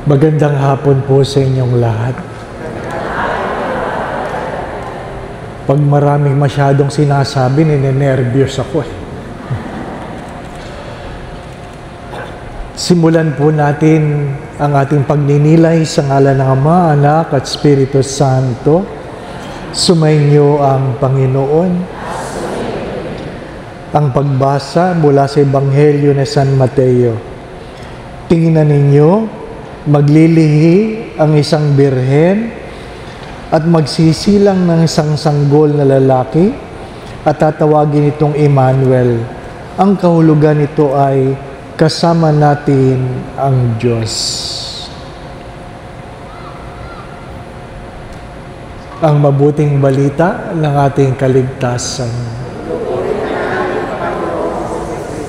Magandang hapon po sa inyong lahat. Pag maraming masyadong sinasabi, ninenervyos ako. Simulan po natin ang ating pagninilay sa ngalan ng Ama, Anak at Espiritu Santo. Sumainyo ang Panginoon. Ang pagbasa mula sa Ebanghelyo ni San Mateo. Tingnan ninyo, maglilihi ang isang birhen at magsisilang ng isang sanggol na lalaki at tatawagin itong Emmanuel. Ang kahulugan nito ay kasama natin ang Diyos. Ang mabuting balita ng ating kaligtasan.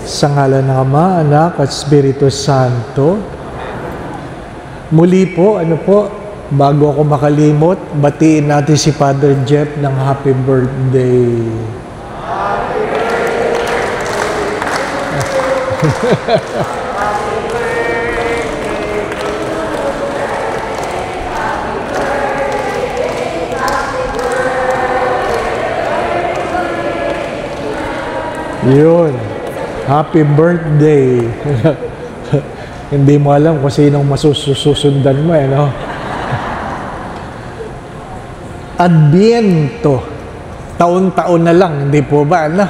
Sa ngalan ng Ama, Anak at Espiritu Santo. Muli po, bago ako makalimot, batiin natin si Father Jeff ng happy birthday. Happy birthday. Yun. Happy birthday. Hindi mo alam kung sinong masusundan mo, no? Adviento. Taon-taon na lang, hindi po ba, no?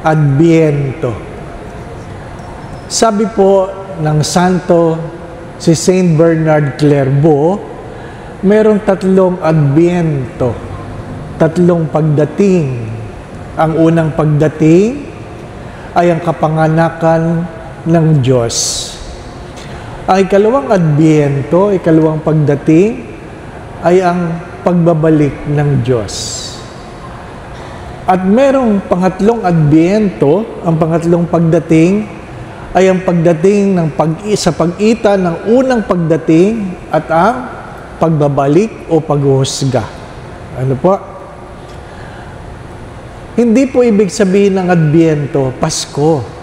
Adviento. Sabi po ng Santo si Saint Bernard Clairvaux, merong tatlong Adviento, tatlong pagdating. Ang unang pagdating ay ang kapanganakan ng Diyos. Ang ikalawang Adviento, ikalawang pagdating, ay ang pagbabalik ng Diyos. At merong pangatlong Adviento, ang pangatlong pagdating, ay ang pagdating ng sa pagitan ng unang pagdating at ang pagbabalik o paghuhusga. Ano po? Hindi po ibig sabihin ng Adviento, Pasko.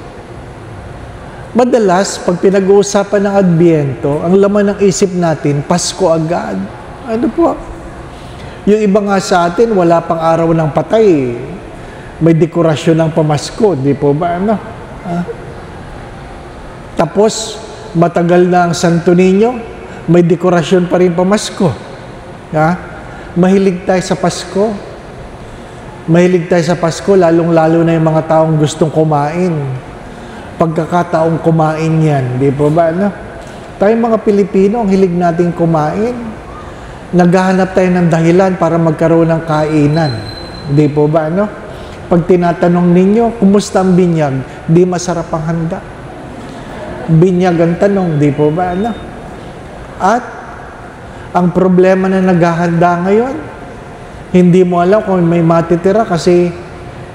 Madalas, pag pinag-uusapan ng Adviento, ang laman ng isip natin, Pasko agad. Ano po? Yung iba nga sa atin, wala pang araw ng patay. May dekorasyon ng pamasko, di po ba? Ano? Tapos, matagal na ang Santo Niño, may dekorasyon pa rin pamasko. Mahilig tayo sa Pasko. Mahilig tayo sa Pasko, lalong-lalo na yung mga taong gustong kumain. Pagkakataong kumain yan, di po ba? No? Tayong mga Pilipino, ang hilig nating kumain. Naghahanap tayo ng dahilan para magkaroon ng kainan. Di po ba? No? Pag tinatanong ninyo, kumusta ang binyag? Di masarap ang handa. Binyag ang tanong, di po ba? No? At ang problema na naghahanda ngayon, hindi mo alam kung may matitira kasi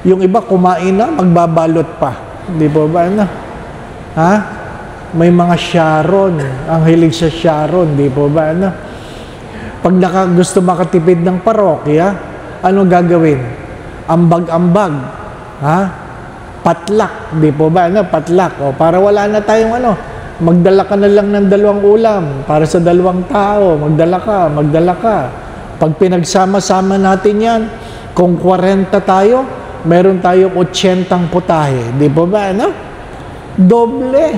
yung iba kumain na, magbabalot pa. Di po ba? Ano? May mga Sharon. Ang hilig sa Sharon. Di po ba? Ano? Pag gusto makatipid ng parokya, ano gagawin? Ambag-ambag. Patlak. Di po ba? Ano? Patlak. O, para wala na tayong magdala ka na lang ng 2 ulam para sa 2 tao. Magdala ka. Pag pinagsama-sama natin yan, kung 40 tayo, meron tayong 80 putahe. Di po ba, ano? Doble.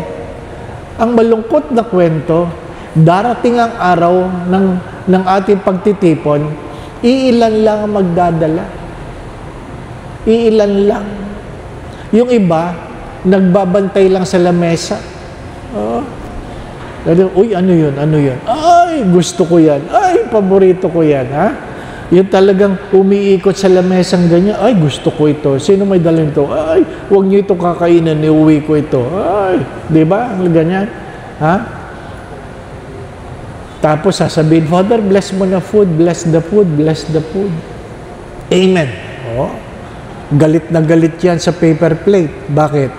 Ang malungkot na kwento, darating ang araw ng ating pagtitipon, iilan lang ang magdadala. Iilan lang. Yung iba, nagbabantay lang sa lamesa. Uy, ano yun? Ay, gusto ko yan. Ay, paborito ko yan, Yung talagang umiikot sa lamesang ganyan, ay, gusto ko ito. Sino may dalhin ito? Ay, huwag niyo ito kakainin, iuwi ko ito. Ay, di ba? Ganyan. Tapos sasabihin, Father, bless mo na food, bless the food, bless the food. Amen. Galit na galit yan sa paper plate. Bakit?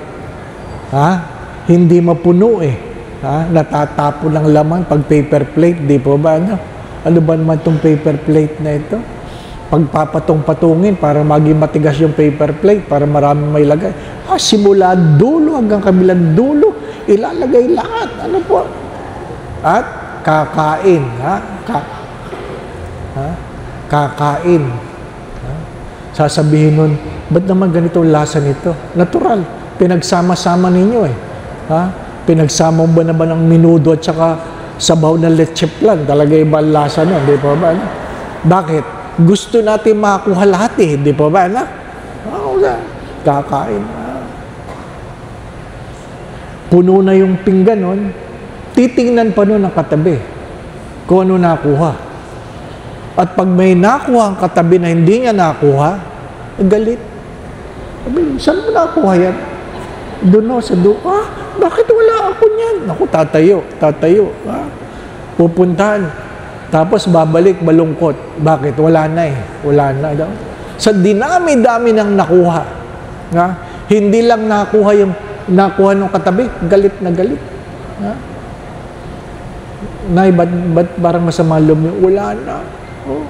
Hindi mapuno Natatapo ng laman pag paper plate, di po ba? Ano ba naman itong paper plate na ito? Pagpapatong-patungin para maging matigas yung paper plate, para maraming may lagay. Simula dulo hanggang kabilang dulo, ilalagay lahat. Ano po? at kakain. Ha? Ha? Kakain. Ha? Sasabihin nun, ba't naman ganito lasa nito? Natural. Pinagsama-sama ninyo eh. Ha? Pinagsama ba naman ng minudo at saka sabaw na leche plan? Talaga iba ang lasa nun, di pa ba? Bakit? Gusto natin makakuha lahat eh, di pa ba? Kakain. Puno na yung pinggan nun, titingnan pa nun ang katabi kung ano nakuha. At pag may nakuha ang katabi na hindi niya nakuha, galit. Sabi, saan mo nakuha yan? Doon sa bakit wala ako niyan? Naku, tatayo. Ha? Pupuntahan. Tapos babalik, malungkot. Bakit? Wala na eh. Wala na daw. Sa dinami-dami ng nakuha. Ha? Hindi lang nakuha ng katabi, galit na galit. Ha? Nay, ba't parang masama loob niyo? Wala na. Oh.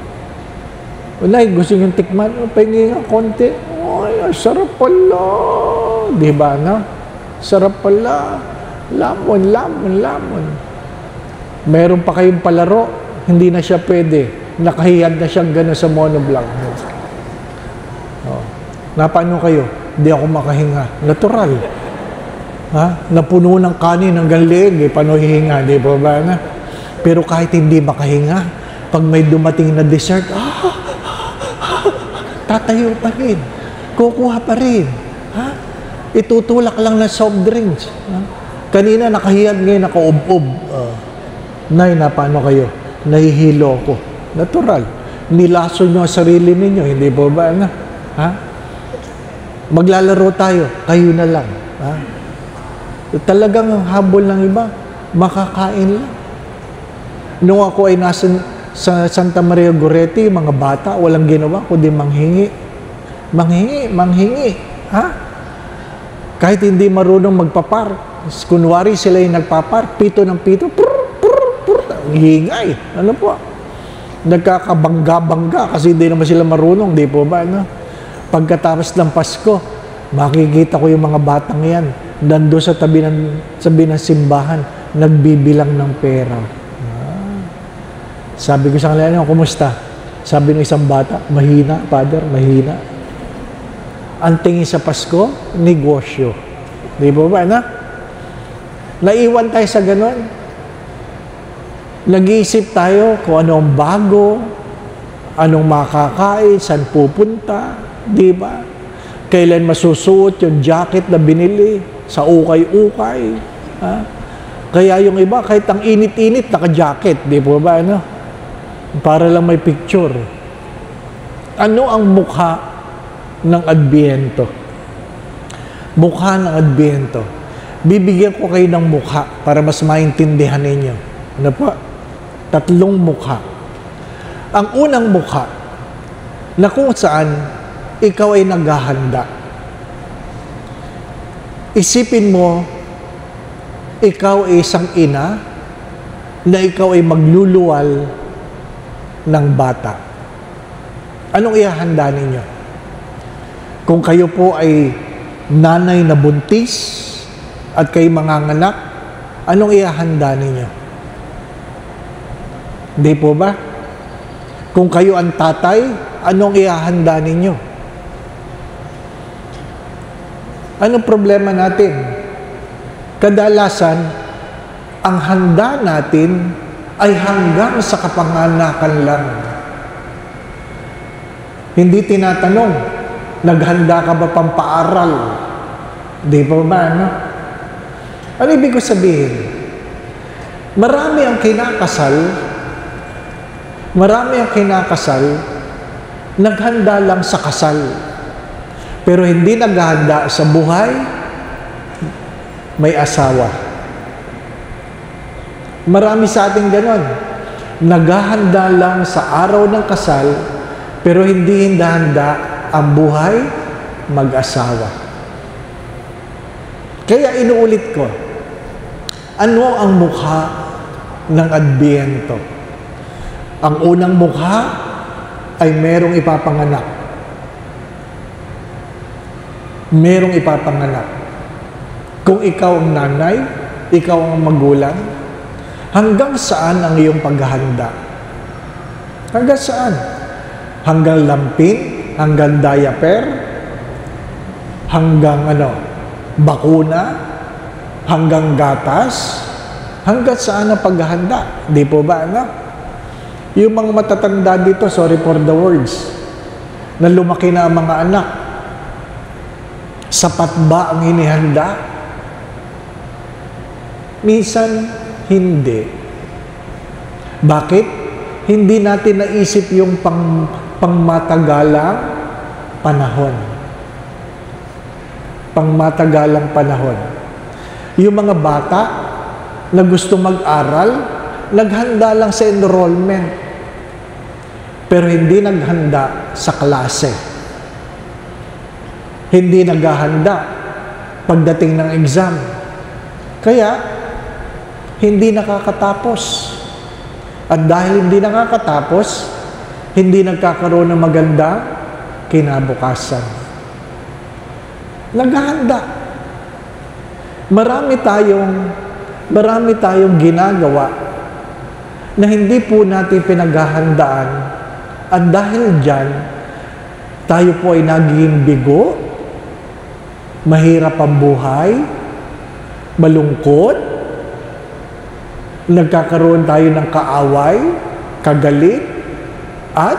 Nay, gusto niyong tikman? Pahingi nga konti. Ay, sarap pala. Di ba na? Sarap pala. Lamon. Meron pa kayong palaro, hindi na siya pwede. Nakahiyad na siyang gano'n sa monoblock. Oh. Napano kayo? Hindi ako makahinga. Natural. Ha? Napuno ng kanin hanggang leeg, paano hihinga? Di ba ba na? Pero kahit hindi makahinga, pag may dumating na dessert, tatayo pa rin. Kukuha pa rin. Ha? Itutulak lang ng soft drinks. Ha? Kanina nakahiyad, ngayon nakaub-ub. Nay, paano kayo? Nahihilo ko. Natural. Nilaso nyo ang sarili ninyo, hindi ba ba na? Ha? Maglalaro tayo, kayo na lang. Ha? Talagang habol ng iba, makakain lang. Nung ako ay nasa sa Santa Maria Goretti, mga bata, walang ginawa kundi manghingi. Manghingi. Ha? Kahit hindi marunong magpapark, kunwari sila yung nagpapark, pito ng pito, hingay. Ano po? Nagkakabangga-bangga kasi hindi naman sila marunong, di po ba? No? Pagkatapos ng Pasko, makikita ko yung mga batang yan, nando sa tabi ng simbahan, nagbibilang ng pera. Sabi ko sa kanila, kumusta? Sabi ng isang bata, mahina, Father, mahina. Ang tingin sa Pasko, negosyo. Di ba ba, na? Naiwan tayo sa ganon. Nag-iisip tayo kung ano ang bago, anong makakain, saan pupunta, di ba? Kailan masusuot yung jacket na binili sa ukay-ukay. Ha? Kaya yung iba, kahit ang init-init, naka-jacket, di ba ba, ano? Para lang may picture. Ano ang mukha ng Adbyento? Mukha ng Adbyento. Bibigyan ko kayo ng mukha para mas maintindihan ninyo. Ano po? 3 mukha. Ang unang mukha, na kung saan ikaw ay naghahanda. Isipin mo, ikaw ay isang ina na ikaw ay magluluwal ng bata. Anong ihahanda ninyo? Kung kayo po ay nanay na buntis at kayo manganganak, anong ihahanda ninyo? Hindi po ba? Kung kayo ang tatay, anong ihahanda ninyo? Anong problema natin? Kadalasan, ang handa natin ay hanggang sa kapanganakan lang. Hindi tinatanong, naghanda ka ba pampaaral? Di ba ba, no? Ano ibig ko sabihin? Marami ang kinakasal, naghanda lang sa kasal. Pero hindi naghahanda sa buhay, may asawa. Marami sa ating ganon. Naghahanda lang sa araw ng kasal, pero hindi handa ang buhay, mag-asawa. Kaya inuulit ko, ano ang mukha ng Adbyento? Ang unang mukha ay merong ipapanganak. Merong ipapanganak. Kung ikaw ang nanay, ikaw ang magulang, Hanggang saan ang iyong paghahanda? Hanggang saan? Hanggang lampin? Hanggang diaper? Hanggang bakuna? Hanggang gatas? Hanggang saan ang paghahanda? Di po ba, Yung mga matatanda dito, sorry for the words, na lumaki na ang mga anak, sapat ba ang inihanda? Minsan, hindi. Bakit? Hindi natin naisip yung pangmatagalang panahon. Pangmatagalang panahon. Yung mga bata na gusto mag-aral, naghanda lang sa enrollment, pero hindi naghanda sa klase. Hindi naghahanda pagdating ng exam. Kaya, hindi nakakatapos. At dahil hindi nakakatapos, hindi nagkakaroon ng magandang kinabukasan. Naghahanda. Marami tayong ginagawa na hindi po natin pinaghahandaan, at dahil dyan, tayo po ay naging bigo, mahirap ang buhay, malungkot, nagkakaroon tayo ng kaaway, kagalit, at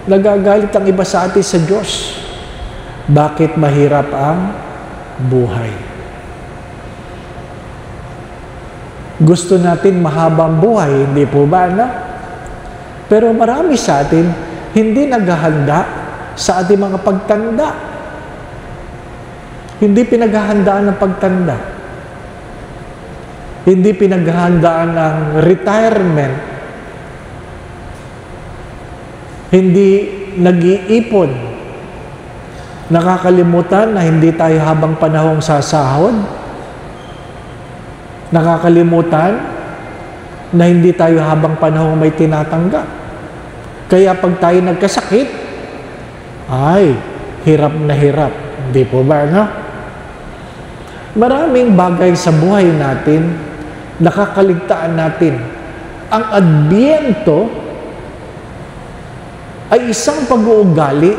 nagagalit ang iba sa atin sa Diyos. Bakit mahirap ang buhay? Gusto natin mahabang buhay, hindi po ba, Pero marami sa atin hindi naghahanda sa ating mga pagtanda. Hindi pinaghahandaan ng pagtanda. Hindi pinaghahandaan ng retirement. Hindi nag-iipon. Nakakalimutan na hindi tayo habang panahong sasahod. Nakakalimutan na hindi tayo habang panahong may tinatanggap. Kaya pag tayo nagkasakit, ay, hirap na hirap. Hindi po ba, Maraming bagay sa buhay natin, nakakaligtaan natin. Ang Adbyento ay isang pag-uugali.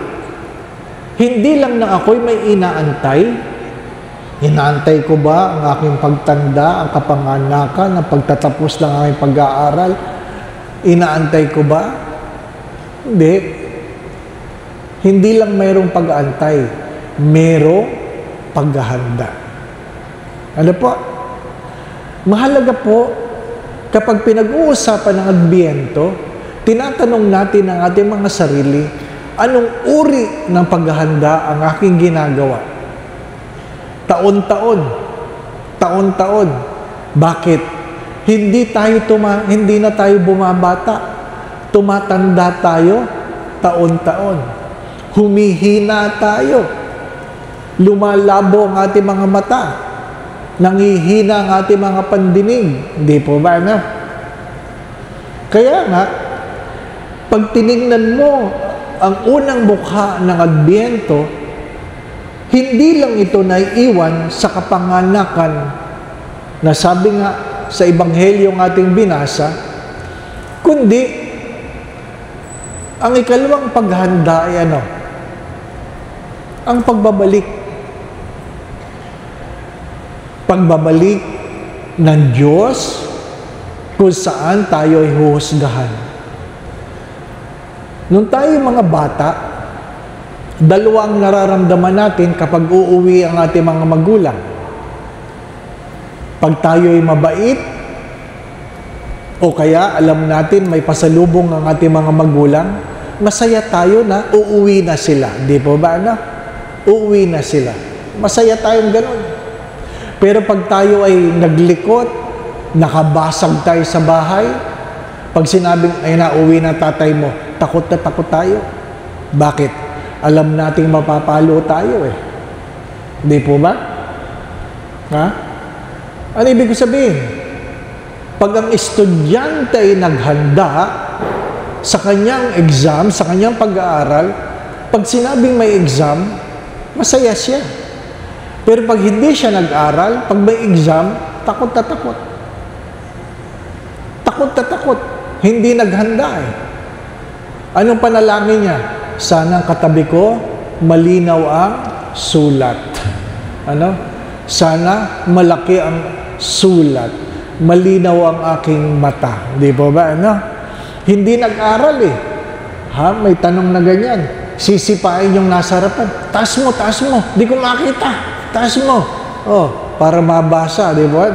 Hindi lang na ako'y may inaantay. Inaantay ko ba ang aking pagtanda, ang kapanganakan, ang pagtatapos ng aking pag-aaral? Inaantay ko ba? Hindi. Hindi lang mayroong pag-aantay, mayroong paghahanda. Ano po? Mahalaga po, kapag pinag-uusapan ng Adbyento, tinatanong natin ang ating mga sarili, anong uri ng paghahanda ang aking ginagawa? Taon-taon. Bakit? Hindi na tayo bumabata. Tumatanda tayo, taon-taon. Humihina tayo. Lumalabo ang ating mga mata. Nangihina ang ating mga pandinig. Hindi po ba, Kaya nga, pag tinignan mo ang unang mukha ng Adbyento, hindi lang ito naiiwan sa kapanganakan na sabi nga sa Ebanghelyo ng ating binasa, kundi ang ikalawang paghanda ay ang pagbabalik. Pagbabalik ng Diyos kung saan tayo ay huhusgahan. Nung tayo mga bata, dalawang nararamdaman natin kapag uuwi ang ating mga magulang. Pag tayo ay mabait, o kaya alam natin may pasalubong ang ating mga magulang, masaya tayo na uuwi na sila. Di po ba, Uuwi na sila. Masaya tayong ganun. Pero pag tayo ay naglikot, nakabasag tayo sa bahay, pag sinabing, ay na, uwi na tatay mo, takot na takot tayo. Bakit? Alam nating mapapalo tayo Di po ba? Ano ibig sabihin? Pag ang estudyante ay naghanda sa kanyang exam, sa kanyang pag-aaral, pag sinabing may exam, masaya siya. Pero pag hindi siya nag-aral, pag may exam, takot na takot. Takot na takot. Hindi naghanda eh. Anong panalangin niya? Sana ang katabi ko, malinaw ang sulat. Ano? Sana malaki ang sulat. Malinaw ang aking mata. Di po ba? Ano? Hindi nag-aral eh. Ha? May tanong na ganyan. Sisipain yung nasa harapan. Taas mo, taas mo. Di ko makita. Taas mo. Oh, para mabasa. Di ba?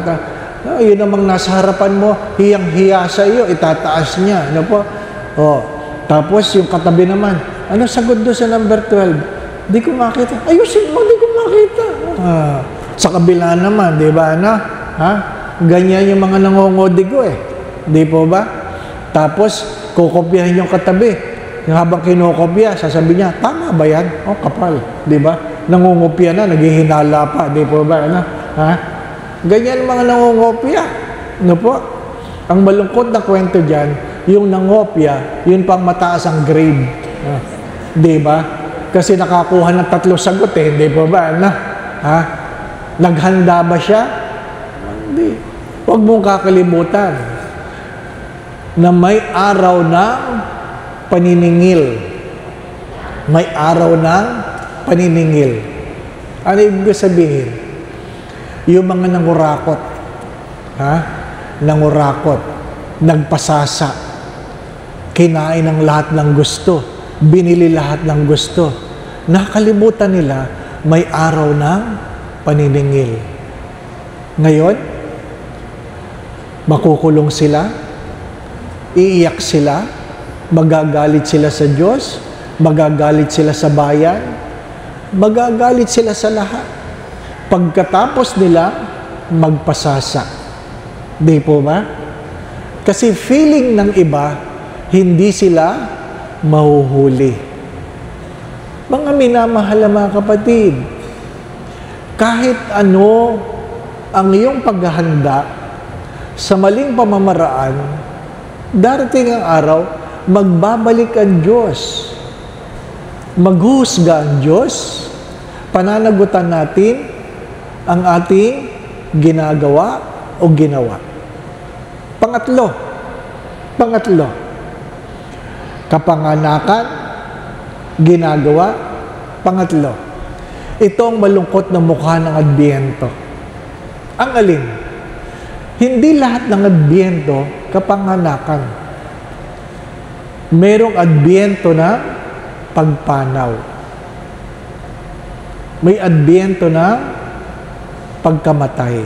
Yun namang nasa harapan mo, hiyang-hiya sa iyo, itataas niya. Ano po? Oh, tapos yung katabi naman, ano sagot doon sa number 12? Di ko makita. Ayusin mo, di ko makita. Sa kabila naman, di ba? Ano? Ha? Ganyan yung mga nangongodigo eh. Di po ba? Tapos, kukopyahin yung katabi. Yung habang kinukopya, sasabihin niya, tama ba yan? Oh, kapal. Di ba? Nangungopya na, naghihinala pa. Di po ba? Ano? Ha? Ganyan mga nangungopya. Ano po? Ang malungkot na kwento dyan, yung nangopya, yun pang mataas ang grade. Di ba? Kasi nakakuha ng 3 sagot eh. Di po ba? Ano? Ha? Naghanda ba siya? Hindi. Huwag mong kakalimutan na may araw ng paniningil. May araw ng paniningil. Ano ibig sabihin? Yung mga nangurakot, ha? Nangurakot, nagpasasa, kinain ng lahat ng gusto, binili lahat ng gusto. Nakalimutan nila, may araw ng paniningil. Ngayon, makukulong sila, iiyak sila, magagalit sila sa Diyos, magagalit sila sa bayan, magagalit sila sa lahat. Pagkatapos nila, magpasasa. Di po ba? Kasi feeling ng iba, hindi sila mahuhuli. Mga minamahal na mga kapatid, kahit ano ang iyong paghahanda sa maling pamamaraan, darating ang araw, magbabalik ang Diyos. Maghuhusga ang Diyos. Pananagutan natin ang ating ginagawa o ginawa. Pangatlo, kapanganakan, ginagawa, pangatlo. Ito ang malungkot na mukha ng Adbyento. Ang alin? Hindi lahat ng Adbyento kapanganakan. Merong Adbyento na pagpanaw. May Adbyento na pagkamatay.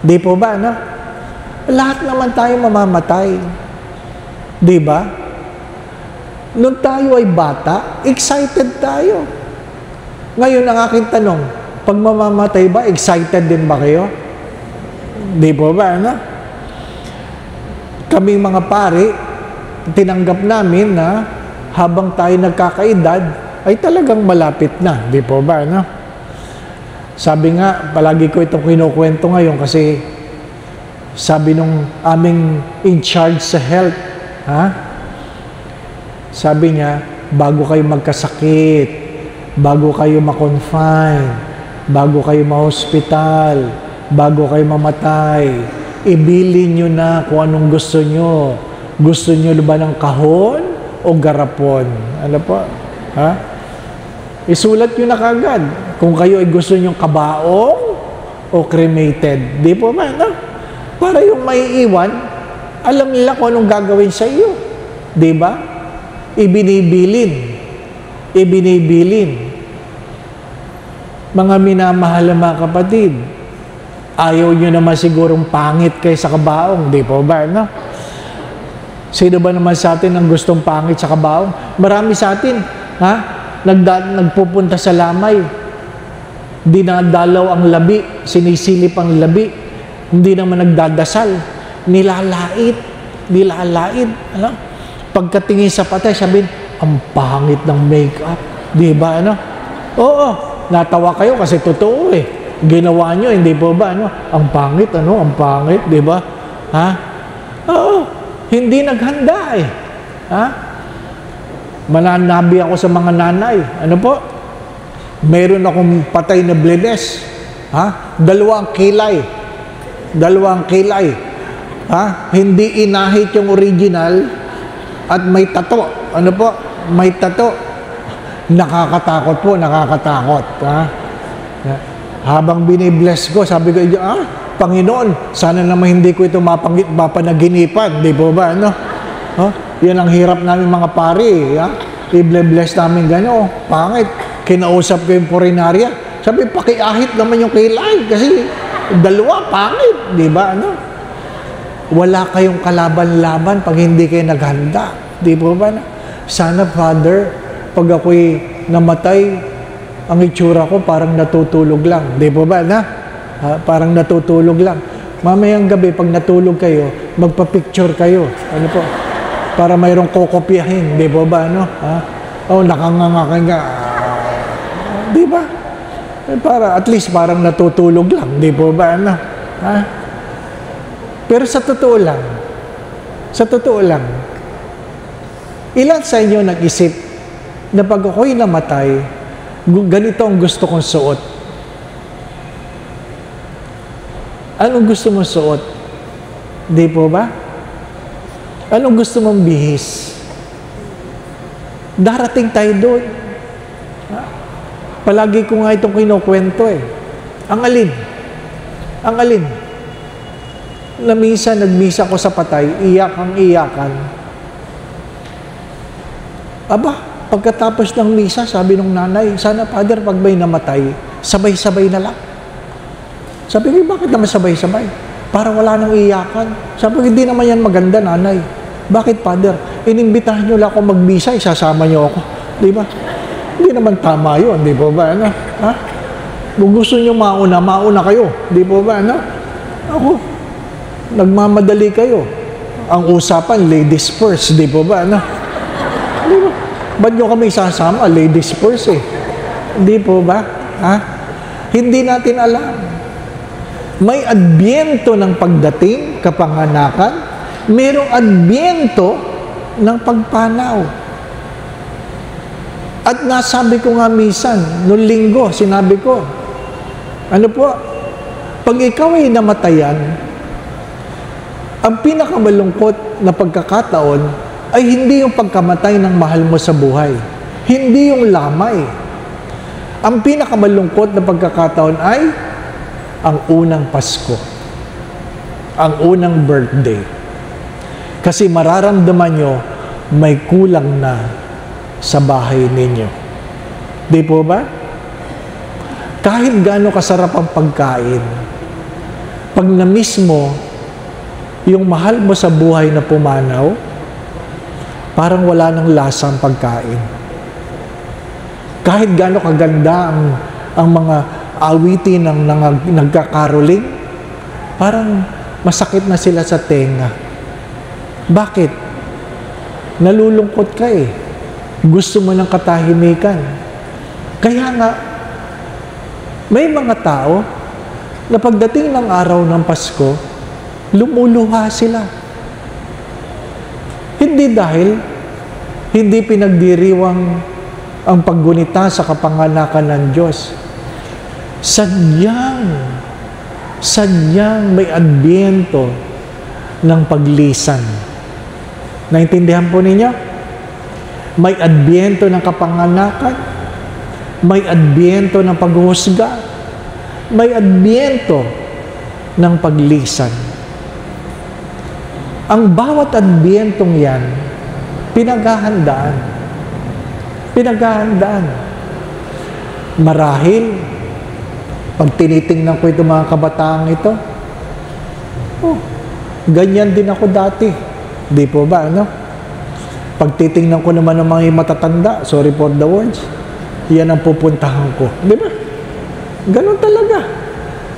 Di po ba, ano? Lahat naman tayo mamamatay. Di ba? Nung tayo ay bata, excited tayo. Ngayon, ang aking tanong, pag mamamatay ba, excited din ba kayo? Di po ba, ano? Kaming mga pari, tinanggap namin na habang tayo nagkakaedad, ay talagang malapit na. Di po ba, ano? Sabi nga, palagi ko itong kinukwento ngayon kasi sabi nung aming in charge sa health, ha? Sabi niya, bago kayo magkasakit, bago kayo ma-confine, bago kayo ma-hospital, bago kayo mamatay, ibili nyo na kung anong gusto nyo. Gusto nyo ba ng kahon o garapon? Ano po? Ha? Isulat nyo na kagad kung kayo ay gusto nyo kabaong o cremated. Di po ba? No? Para yung maiiwan, alam nila kung anong gagawin sa iyo. Di ba? Ibinibilin. Ibinibilin. Mga minamahal na mga kapatid, ayaw nyo naman sigurong pangit kayo sa kabaong. Di po ba? No? Sino ba naman sa atin ang gustong pangit sa kabaong? Marami sa atin, ha? Nagpupunta sa lamay, dinadalaw ang labi, sinisilip ang labi, hindi naman nagdadasal, nilalait, ano? Pagkatingin sa patay, sabihin, ang pangit ng makeup, di ba, ano? Oo, natawa kayo kasi totoo eh, ginawa nyo, hindi po ba, ano? Ang pangit, ano? Ang pangit, di ba? Ha? Oo, hindi naghanda eh, ha? Mananabi ako sa mga nanay. Ano po? Meron akong patay na bledes. Ha? 2 kilay. Dalawang kilay. Ha? Hindi inahit yung original at may tato. Ano po? May tato. Nakakatakot po, nakakatakot. Ha? Habang binibless ko, sabi ko, Panginoon, sana naman hindi ko ito mapanaginipan. Di po ba? Ano? Yan ang hirap namin mga pari. Ha? I-bless namin gano'n. Pangit. Kinausap ko yung purinarya. Sabi, pakiahit naman yung kilay. Kasi dalawa, pangit. Di ba? Ano? Wala kayong kalaban-laban pag hindi kayo naghanda. Di po ba? Sana, Father, pag ako'y namatay, ang itsura ko parang natutulog lang. Di po ba? Parang natutulog lang. Mamayang gabi, pag natulog kayo, magpa-picture kayo. Ano po? Para mayroong kokopyahin. Di po ba? Ano? Nakanganga nga. Di ba? Para, at least parang natutulog lang. Di po ba? Ano? Pero sa totoo lang, ilan sa inyo nag-isip na pag ako'y namatay, ganito ang gusto kong suot? Anong gusto mong suot? Di po ba? Anong gusto mong bihis? Darating tayo doon. Palagi ko nga itong kinukwento eh. Ang alin? Na minsan nagmisa ko sa patay, iyakan. Aba, pagkatapos ng misa, sabi nung nanay, sana Father, pag may namatay, sabay-sabay na lang. Sabi ko, bakit naman sabay-sabay? Para wala nang iyakan. Sabi ko, hindi naman yan maganda, nanay. Bakit, Father? Inimbitahan nyo lang ako magmisa, isasama nyo ako. Di ba? Hindi naman tama yun, di po ba? Ano? Ha? Kung gusto nyo mauna kayo. Di po ba? Ano? Ako, nagmamadali kayo. Ang usapan, ladies first, di po ba? Ano? Di ba? Ba't nyo kami sasama? Ladies first eh. Di po ba? Ha? Hindi natin alam. May adbyento ng pagdating, kapanganakan. Merong adbyento ng pagpanaw. At nasabi ko nga minsan, noong linggo, sinabi ko, ano po, pag ikaw ay namatayan, ang pinakamalungkot na pagkakataon ay hindi yung pagkamatay ng mahal mo sa buhay. Hindi yung lamay. Ang pinakamalungkot na pagkakataon ay ang unang Pasko. Ang unang birthday. Kasi mararamdaman nyo, may kulang na sa bahay ninyo. Di po ba? Kahit gaano kasarap ang pagkain, pag na-miss mo yung mahal mo sa buhay na pumanaw, parang wala nang lasa ang pagkain. Kahit gaano kaganda ang mga awitin ng nagkakaroling, parang masakit na sila sa tenga. Bakit? Nalulungkot ka eh. Gusto mo ng katahimikan. Kaya nga, may mga tao na pagdating ng araw ng Pasko, lumuluha sila. Hindi dahil hindi pinagdiriwang ang paggunita sa kapanganakan ng Diyos. Sadyang may adbyento ng paglisan. Naintindihan po ninyo? May adbyento ng kapanganakan, may adbyento ng paghuhusga, may adbyento ng paglisan. Ang bawat adbyentong yan, pinaghahandaan. Marahil, pag tinitingnan ko itong mga kabataang ito, ganyan din ako dati. Di po ba, ano? Pag titingnan ko naman ng mga matatanda, sorry for the words, yan ang pupuntahan ko. Di ba? Ganon talaga.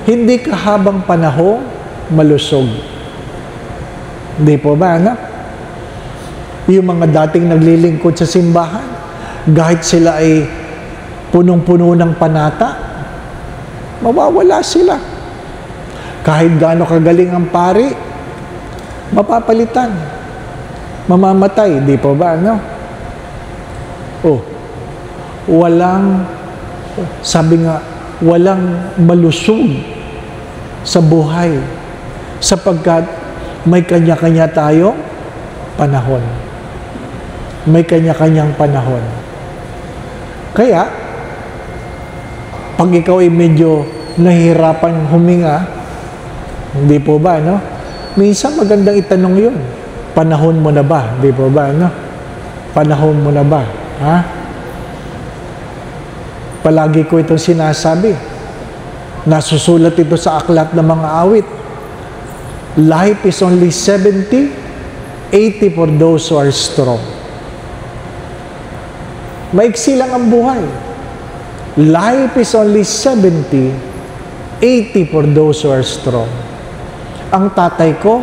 Hindi ka habang panahon malusog. Di po ba, ano? Yung mga dating naglilingkod sa simbahan, kahit sila ay punong-puno ng panata, mawawala sila. Kahit gaano kagaling ang pari, mapapalitan. Mamamatay, di po ba, no? Sabi nga, walang malusog sa buhay Sapagkat may kanya-kanya tayong panahon. May kanya-kanyang panahon. Kaya, pag ikaw ay medyo nahihirapan huminga, hindi po ba, no? Minsan magandang itanong yun. Panahon mo na ba? Hindi po ba, no? Panahon mo na ba? Ha? Palagi ko itong sinasabi. Nasusulat ito sa aklat ng mga awit. Life is only 70, 80 for those who are strong. Maiksi lang ang buhay. Life is only 70, 80 for those who are strong. Ang tatay ko,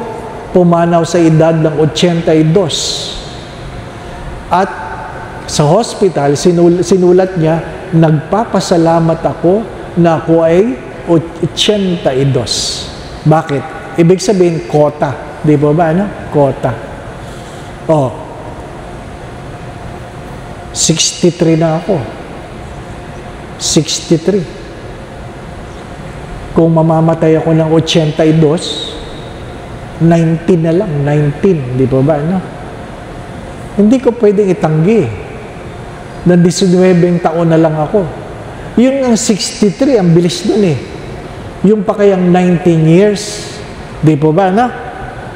pumanaw sa edad ng 82. At sa hospital, sinulat niya, nagpapasalamat ako na ako ay 82. Bakit? Ibig sabihin, kota. Di ba ba, ano? Kota. Oh. 63 na ako. 63. Kung mamamatay ako ng 82, 19 na lang. 19. Di ba ba, ano? Hindi ko pwedeng itanggi. Na 19 taon na lang ako. Yung ang 63, ang bilis nun eh. Yung pa kayang 19 years, di po ba, na?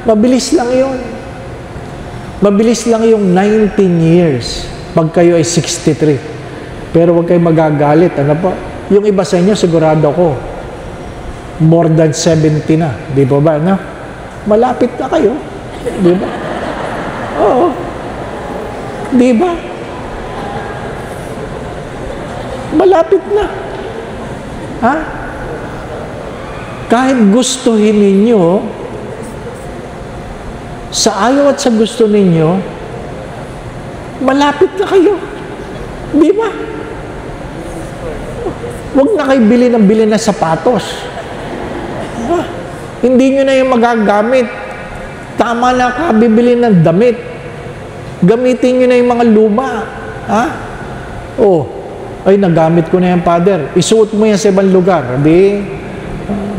Mabilis lang yun. Mabilis lang yung 19 years pag kayo ay 63. Pero huwag kayo magagalit. Ano po? Yung iba sa inyo, sigurado ko, more than 70 na. Di po ba, no? Malapit na kayo. Di ba? Oo. Di ba? Malapit na. Ha? Kahit gustuhin ninyo, sa ayaw at sa gusto ninyo, malapit na kayo. Di ba? Huwag na kayo bili ng sapatos. Diba? Hindi nyo na yung magagamit. Tama na ka, bibili ng damit. Gamitin nyo na yung mga luma. Ha? Oh, ay, nagamit ko na yan, Father. Isuot mo yan sa ibang lugar. Di,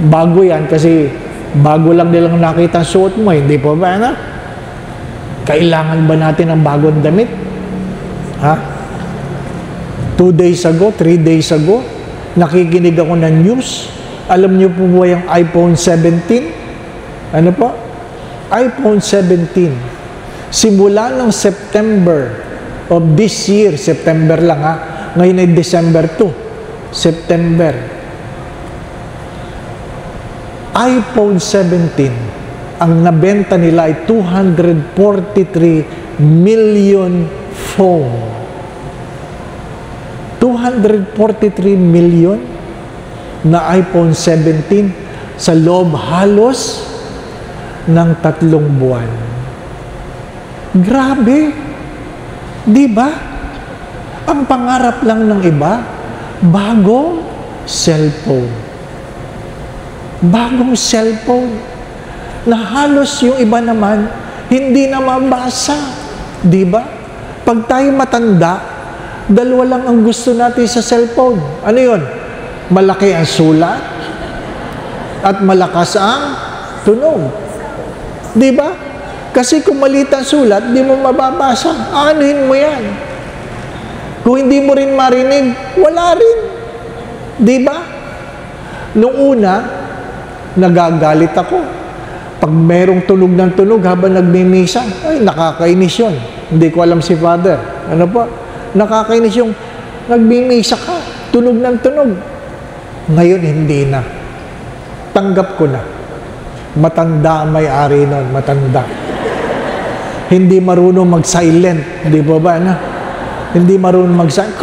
bago yan kasi bago lang nilang nakita ang suot mo. Hindi po ba, na? Kailangan ba natin ng bagong damit? Ha? 2 days ago, 3 days ago, nakikinig ako ng news. Alam niyo po ba yung iPhone 17? Ano po? iPhone 17. Simula ng September of this year, September lang ha, ngayon ay December 2, September. iPhone 17, ang nabenta nila ay 243 million phone. 243 million na iPhone 17 sa loob halos ng 3 buwan. Grabe! Di ba? Ang pangarap lang ng iba, bagong cellphone. Bagong cellphone. Na halos yung iba naman, hindi na mabasa. Di ba? Pag tayo matanda, 2 lang ang gusto natin sa cellphone. Ano yun? Malaki ang sulat at malakas ang tunog. Di ba? Kasi kung maliit ang sulat, di mo mababasa. Aanuhin mo yan. Kung hindi mo rin marinig, wala rin. Di ba? Noong una, nagagalit ako. Pag merong tunog ng tunog habang nagmimisa, ay, nakakainis yun. Hindi ko alam si Father. Ano po? Nakakainis yung nagmimisa ka, tunog ng tunog. Ngayon, hindi na. Tanggap ko na. Matanda ang may-ari nun, matanda. Hindi marunong mag-silent. Di ba ba, na? Hindi marunong mag-silent.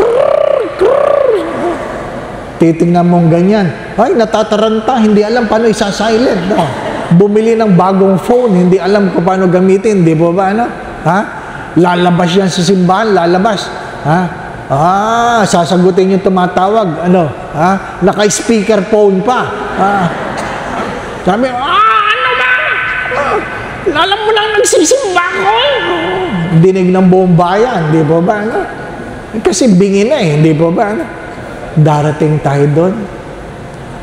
Titingnan mong ganyan. Ay, natataranta, hindi alam paano isa-silent. No? Bumili ng bagong phone, hindi alam kung paano gamitin. Di ba ba, ano? Ha? Lalabas yan sa simbahan, lalabas. Ha? Sasagutin yung tumatawag. Ano? Ha? Naka-speaker phone pa. Sabi, ano ba? Alam mo lang nagsisimba ko. Dinig ng buong bayan, di ba ba? Ano? Kasi bingi na eh, di ba ba? Ano? Darating tayo doon.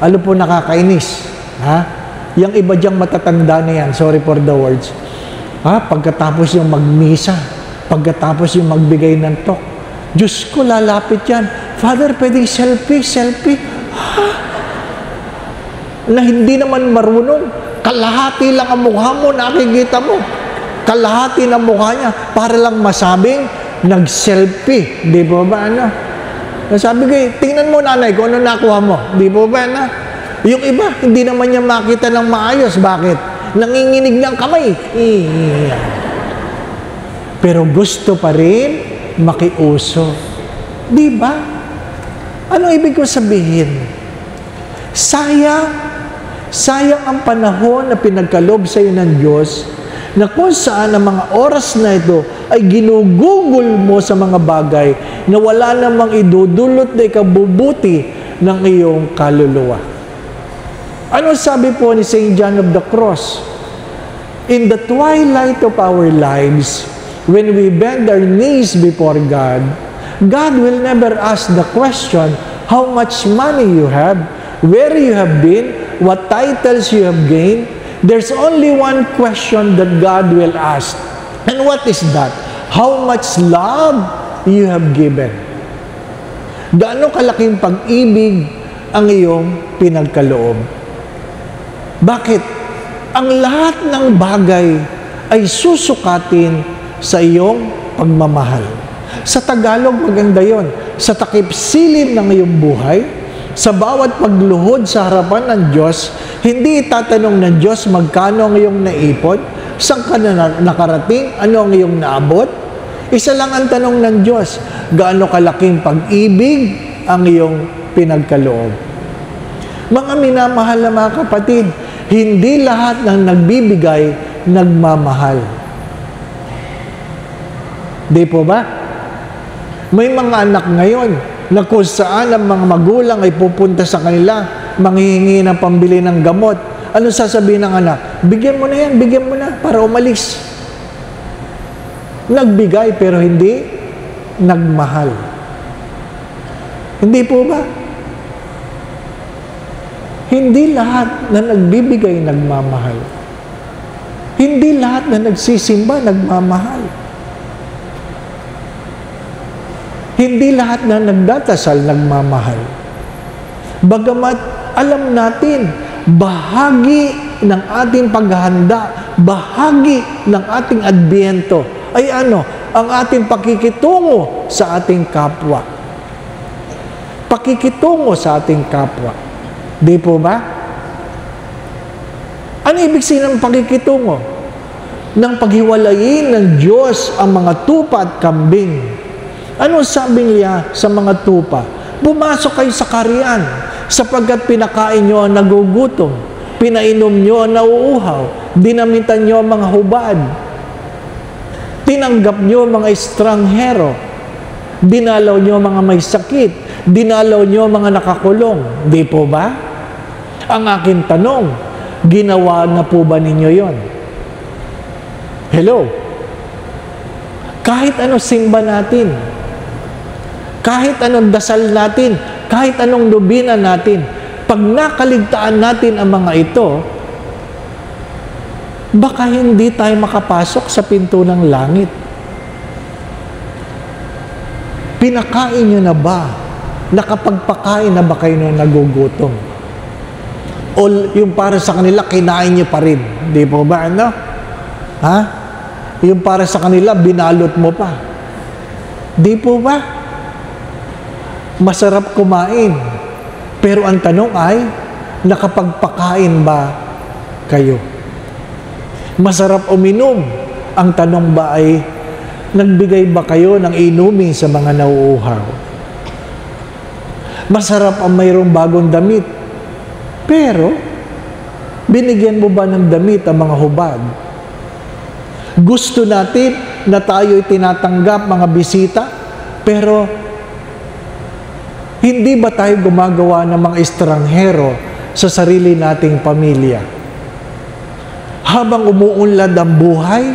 Ano po nakakainis? Ha? Yung iba diyang matatanda na yan, sorry for the words, pagkatapos yung magmisa, pagkatapos yung magbigay ng talk, Diyos ko, lalapit yan. Father, pwedeng selfie. Na hindi naman marunong. Kalahati lang ang mukha mo, nakikita mo. Kalahati ng mukha niya, para lang masabing, nag-selfie. Di po ba, Sabi ko, tingnan mo nanay kung ano nakuha mo. Di po ba, Yung iba, hindi naman niya makita ng maayos. Bakit? Nanginginig ng kamay. Pero gusto pa rin makiuso. Di ba? Ano ibig ko sabihin? Sayang ang panahon na pinagkalob sa iyo ng Diyos na kung saan ang mga oras na ito ay ginugugol mo sa mga bagay na wala namang idudulot na ikabubuti ng iyong kaluluwa. Ano sabi po ni St. John of the Cross? In the twilight of our lives, when we bend our knees before God, God will never ask the question, how much money you have, where you have been, what titles you have gained. There's only one question that God will ask. And what is that? How much love you have given. Gaano kalaking pag-ibig ang iyong pinagkaloob. Bakit? Ang lahat ng bagay ay susukatin sa iyong pagmamahal. Sa Tagalog, maganda yon. Sa takip silim ng iyong buhay, sa bawat pagluhod sa harapan ng Diyos, hindi itatanong ng Diyos magkano ang iyong naipon, saan ka na nakarating, ano ang iyong naabot. Isa lang ang tanong ng Diyos, gaano kalaking pag-ibig ang iyong pinagkaloob. Mga minamahal na mga kapatid, hindi lahat ng nagbibigay, nagmamahal. Di po ba? May mga anak ngayon na kung saan ang mga magulang ay pupunta sa kanila, manghihingi ng pambili ng gamot. Ano sasabihin ng anak? Bigyan mo na yan, bigyan mo na, para umalis. Nagbigay pero hindi nagmahal. Hindi po ba? Hindi lahat na nagbibigay nagmamahal. Hindi lahat na nagsisimba nagmamahal. Hindi lahat na nagdadasal nagmamahal. Bagamat alam natin, bahagi ng ating paghahanda, bahagi ng ating adbyento ay ano? Ang ating pakikitungo sa ating kapwa. Pakikitungo sa ating kapwa. Di po ba? Ano ibig sabihin ng pakikitungo? Nang paghiwalayin ng Diyos ang mga tupa at kambing. Ano sabi niya sa mga tupa? Pumasok kayo sa karian sapagkat pinakain nyo ang nagugutom, pinainom nyo ang nauuhaw, dinamitan nyo ang mga hubad, tinanggap nyo ang mga estranghero, dinalaw nyo ang mga may sakit, dinalaw nyo ang mga nakakulong. Di po ba? Ang aking tanong, ginawa na po ba ninyo yon? Hello? Kahit ano simba natin, kahit anong dasal natin, kahit anong lubina natin, pag nakaligtaan natin ang mga ito, baka hindi tayo makapasok sa pinto ng langit. Pinakain nyo na ba? Nakapagpakain na ba kayo na nagugutom? O yung para sa kanila, kinain nyo pa rin. Di po ba? Ano? Ha? Yung para sa kanila, binalot mo pa. Di po ba? Masarap kumain. Pero ang tanong ay, nakapagpakain ba kayo? Masarap uminom. Ang tanong ba ay, nagbigay ba kayo ng inumin sa mga nauuhaw? Masarap ang mayroong bagong damit. Pero, binigyan mo ba ng damit ang mga hubad? Gusto natin na tayo'y tinatanggap mga bisita, pero hindi ba tayo gumagawa ng mga estranghero sa sarili nating pamilya? Habang umuunlad ang buhay,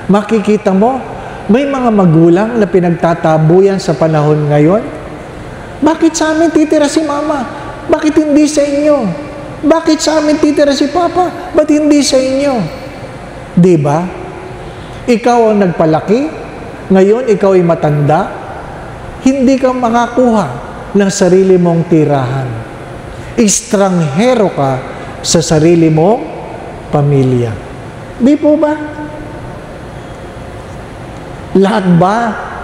makikita mo, may mga magulang na pinagtatabuyan sa panahon ngayon. Bakit sa amin titira si mama? Bakit hindi sa inyo? Bakit sa amin titira si Papa? Ba't hindi sa inyo? Di ba? Ikaw ang nagpalaki, ngayon ikaw ay matanda, hindi ka makakuha ng sarili mong tirahan. Estranghero ka sa sarili mong pamilya. Di po ba? Lahat ba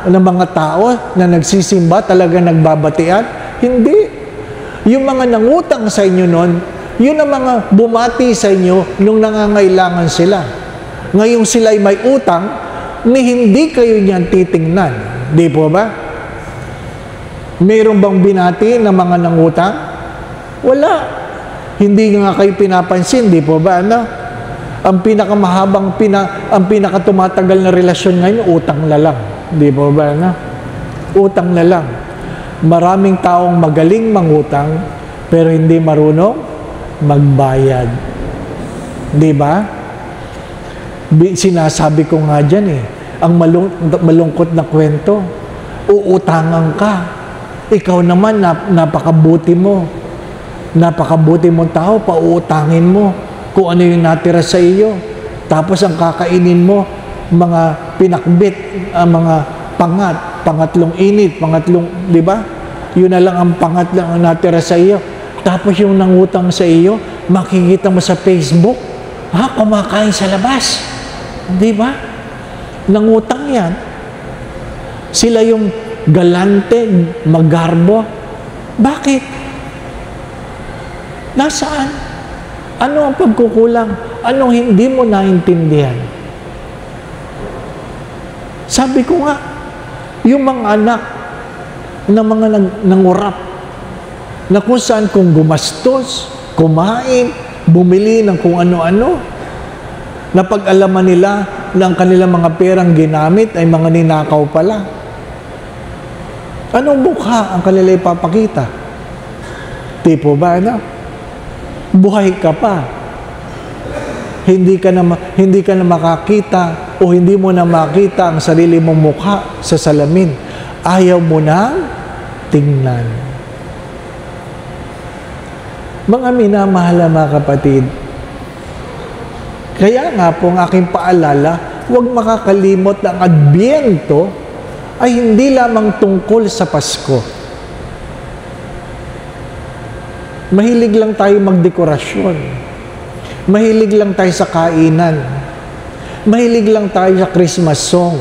ng mga tao na nagsisimba talaga nagbabatian? Hindi. Yung mga nangutang sa inyo noon, yun ang mga bumati sa inyo nung nangangailangan sila. Ngayong sila'y may utang, ni hindi kayo niyan titingnan. Di po ba? Mayroon bang binati na mga nangutang? Wala. Hindi nga kayo pinapansin, di po ba? Ano? Ang pinakamahabang, ang pinakatumatagal na relasyon ngayon, utang na lang. Di po ba? Ano? Utang na lang. Maraming taong magaling mangutang, pero hindi marunong magbayad. Di ba? Sinasabi ko nga dyan ang malungkot na kwento, uutangan ka. Ikaw naman, napakabuti mo. Napakabuti mong tao, pauutangin mo kung ano yung natira sa iyo. Tapos ang kakainin mo, mga pinakbit, mga pangatlong init, di ba? Yun na lang ang pangatlang ang natira sa iyo. Tapos yung nangutang sa iyo, makikita mo sa Facebook, kumakain sa labas. Di ba? Nangutang yan. Sila yung galante, magarbo. Bakit? Nasaan? Ano ang pagkukulang? Anong hindi mo naintindihan? Sabi ko nga, yung mga anak na mga nangurap, na kung saan kung gumastos, kumain, bumili ng kung ano-ano, na pag-alaman nila na ang kanilang mga perang ginamit ay mga ninakaw pala. Anong mukha ang kanila ipapakita? Tipo ba, ano? Buhay ka pa. Hindi ka na makakita o hindi mo na makita ang sarili mong mukha sa salamin. Ayaw mo na tingnan. Mga minamahal na mga kapatid, kaya nga po ang aking paalala, huwag makakalimot na ang Adbyento ay hindi lamang tungkol sa Pasko. Mahilig lang tayo magdekorasyon. Mahilig lang tayo sa kainan. Mahilig lang tayo sa Christmas song.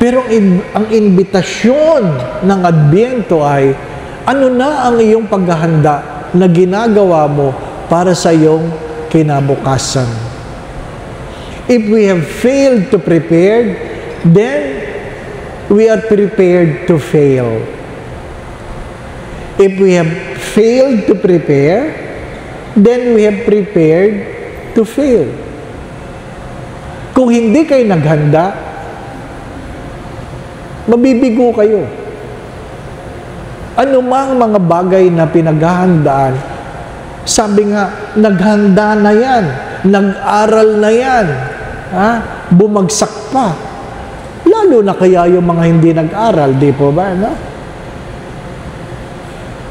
Pero ang imbitasyon ng Adbyento ay, ano na ang iyong paghahanda na ginagawa mo para sa iyong kinabukasan? If we have failed to prepare, then we are prepared to fail. If we have failed to prepare, then we have prepared to fail. Kung hindi kayo naghanda, mabibigo kayo. Ano mang mga bagay na pinaghahandaan, sabi nga, naghanda na yan, nag-aral na yan, bumagsak pa. Lalo na kaya yung mga hindi nag-aral, di po ba? No?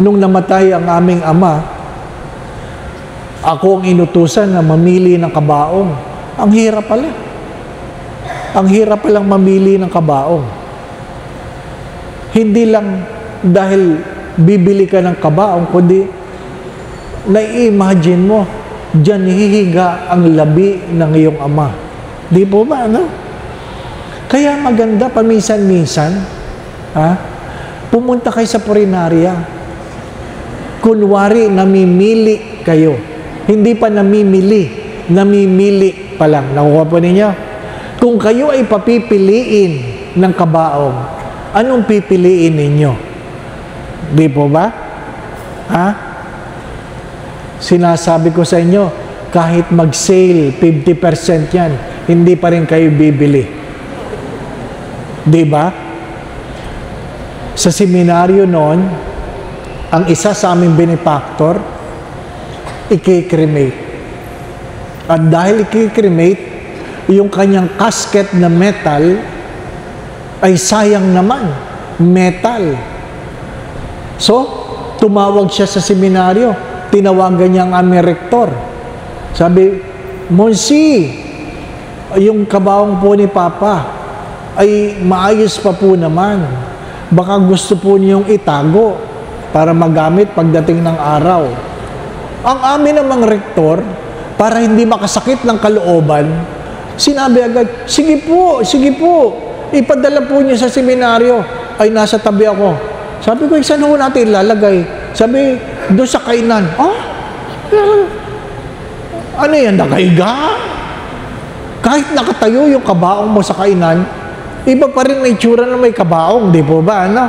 Nung namatay ang aming ama, ako ang inutusan na mamili ng kabaong. Ang hirap pala. Ang hirap palang mamili ng kabaong. Hindi lang dahil bibili ka ng kabaong, kundi nai-imagine mo, diyan hihiga ang labi ng iyong ama. Di po ba, ano? Kaya maganda paminsan-minsan, pumunta kayo sa purinarya. Kunwari, namimili kayo. Hindi pa namimili pa lang. Nakuha po ninyo? Kung kayo ay papipiliin ng kabaong, anong pipiliin ninyo? Di po ba? Sinasabi ko sa inyo, kahit mag-sale, 50% yan, hindi pa rin kayo bibili. Di ba? Sa seminaryo noon, ang isa sa aming benefactor, i-cremate. At dahil i-cremate, yung kanyang casket na metal, ay sayang naman. Metal. So, tumawag siya sa seminaryo. tinawagan niya ang aming rektor. Sabi, Monsi, yung kabaong po ni Papa ay maayos pa po naman. Baka gusto po niyong itago para magamit pagdating ng araw. Ang amin namang rektor, para hindi makasakit ng kalooban, sinabi agad, sige po, ipadala po niyo sa seminaryo. Ay, nasa tabi ako. Sabi ko, saan ho natin ilalagay? Sabi, doon sa kainan. Ano yan, nakahiga? Kahit nakatayo yung kabaong mo sa kainan, iba pa rin may itsura na may kabaong, di po ba? Ano?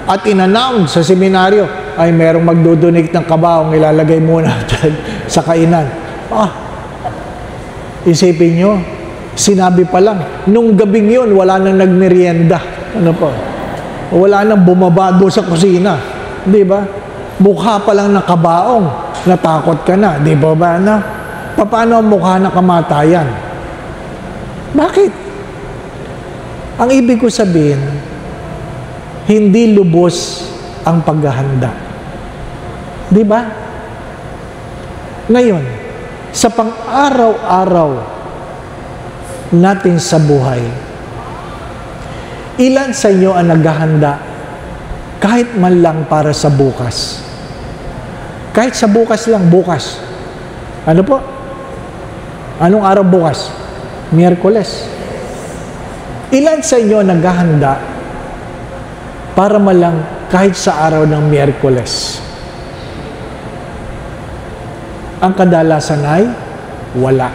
At in-announce sa seminaryo, ay merong magdodonate ng kabaong, ilalagay muna sa kainan. Isipin nyo, sinabi pa lang, nung gabing yun, wala nang nagmerienda. Ano po? Wala nang bumabado sa kusina. Di ba? Mukha pa lang ng kabaong, natakot ka na. Di ba ba? Ano? Paano ang mukha na kamatayan? Bakit? Ang ibig ko sabihin, hindi lubos ang paghahanda. Di ba? Ngayon, sa pang-araw-araw natin sa buhay, ilan sa inyo ang naghahanda kahit man lang para sa bukas? Kahit sa bukas lang, bukas. Ano po? Anong araw bukas? Miyerkules. Ilan sa inyo naghahanda para man lang kahit sa araw ng Miyerkules? Ang kadalasan ay wala.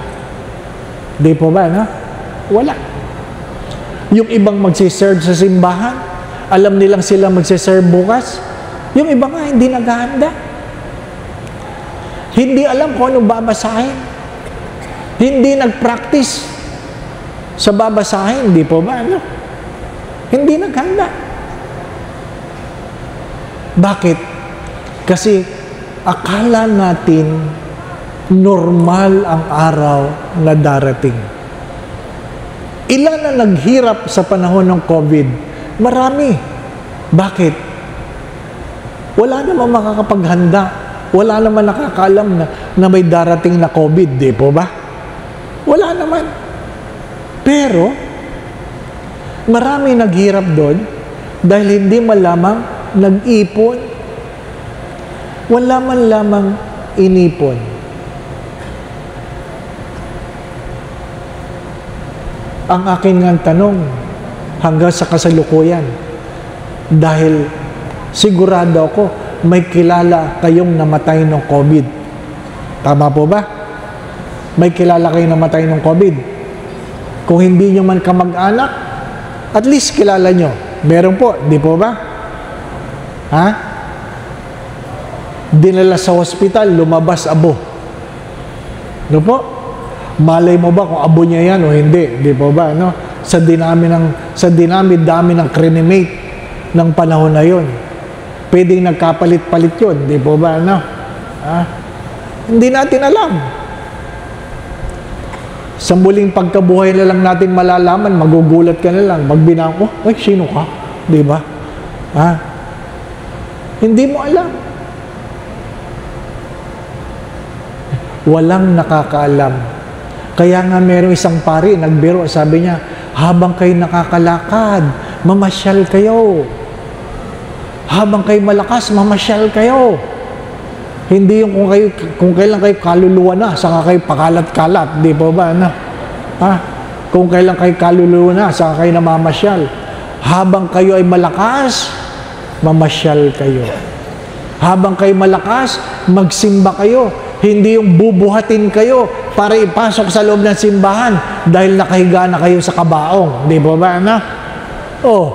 Di po ba, no? Wala. Yung ibang magsiserve sa simbahan, alam nilang sila magsiserve bukas. Yung iba nga, hindi naghahanda. Hindi alam kung anong babasahin. Hindi nag-practice sa babasahin, di po ba? Ano? Hindi naghanda. Bakit? Kasi akala natin normal ang araw na darating. Ilan na naghirap sa panahon ng COVID? Marami. Bakit? Wala namang makakapaghanda. Wala naman nakakaalam na may darating na COVID, di po ba? Wala naman. Pero, marami naghirap doon dahil hindi man lamang nag-ipon. Wala man lamang inipon. Ang akin ng tanong hanggang sa kasalukuyan, dahil sigurado ako may kilala kayong namatay ng COVID. Tama po ba? May kilala kayong namatay ng COVID. Kung hindi nyo man kamag-anak, at least kilala nyo. Meron po, di po ba? Ha? Dinala sa hospital, lumabas abo. No po? Malay mo ba kung abo niya yan o hindi? Di po ba? No? Sa dinami-dami ng crinimate ng panahon na yon, pwedeng nagkapalit-palit yun. Di po ba? No? Ha? Hindi natin alam. Sa muling pagkabuhay na lang natin malalaman, magugulat ka na lang, magbinang, ay, sino ka? Di ba? Ha? Hindi mo alam. Walang nakakaalam. Kaya nga merong isang pari, nagbiro, sabi niya, habang kayo nakakalakad, mamasyal kayo. Habang kayo malakas, mamasyal kayo. Hindi yung kung kailan kayo kaluluwa na, saka kayo pakalat-kalat, di po ba? Ano? Ha? Kung kailan kayo kaluluwa na, saka kayo namamasyal. Habang kayo ay malakas, mamasyal kayo. Habang kayo malakas, magsimba kayo. Hindi yung bubuhatin kayo para ipasok sa loob ng simbahan dahil nakahiga na kayo sa kabaong. Di po ba? Ano? Oh,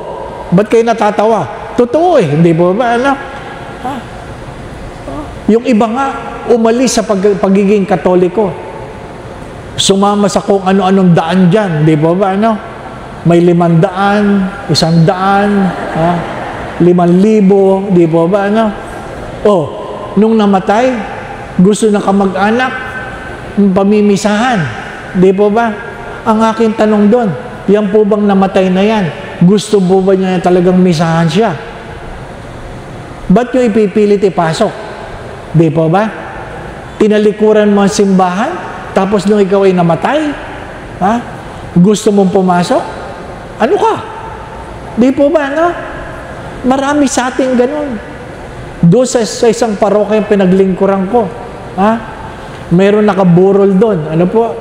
ba't kayo natatawa? Totoo eh, di po ba? Ano? Ha? Yung iba nga, umalis sa pagiging Katoliko. Sumama sa kung ano-anong daan dyan. Di ba ba, ano? May 500, 100, 5,000, di ba ba, ano? Oh, nung namatay, gusto na kamag-anak, pamimisahan. Di ba ba? Ang aking tanong doon, yan po bang namatay na yan? Gusto po ba niya talagang misahan siya? Ba't nyo ipipilit ipasok? Di po ba? Tinalikuran mo ang simbahan, tapos nung ikaw ay namatay, ha? Gusto mong pumasok? Ano ka? Di po ba, no? Marami sa ating ganun. Doon sa isang parokya yung pinaglingkuran ko, ha? Meron nakaburol doon. Ano po?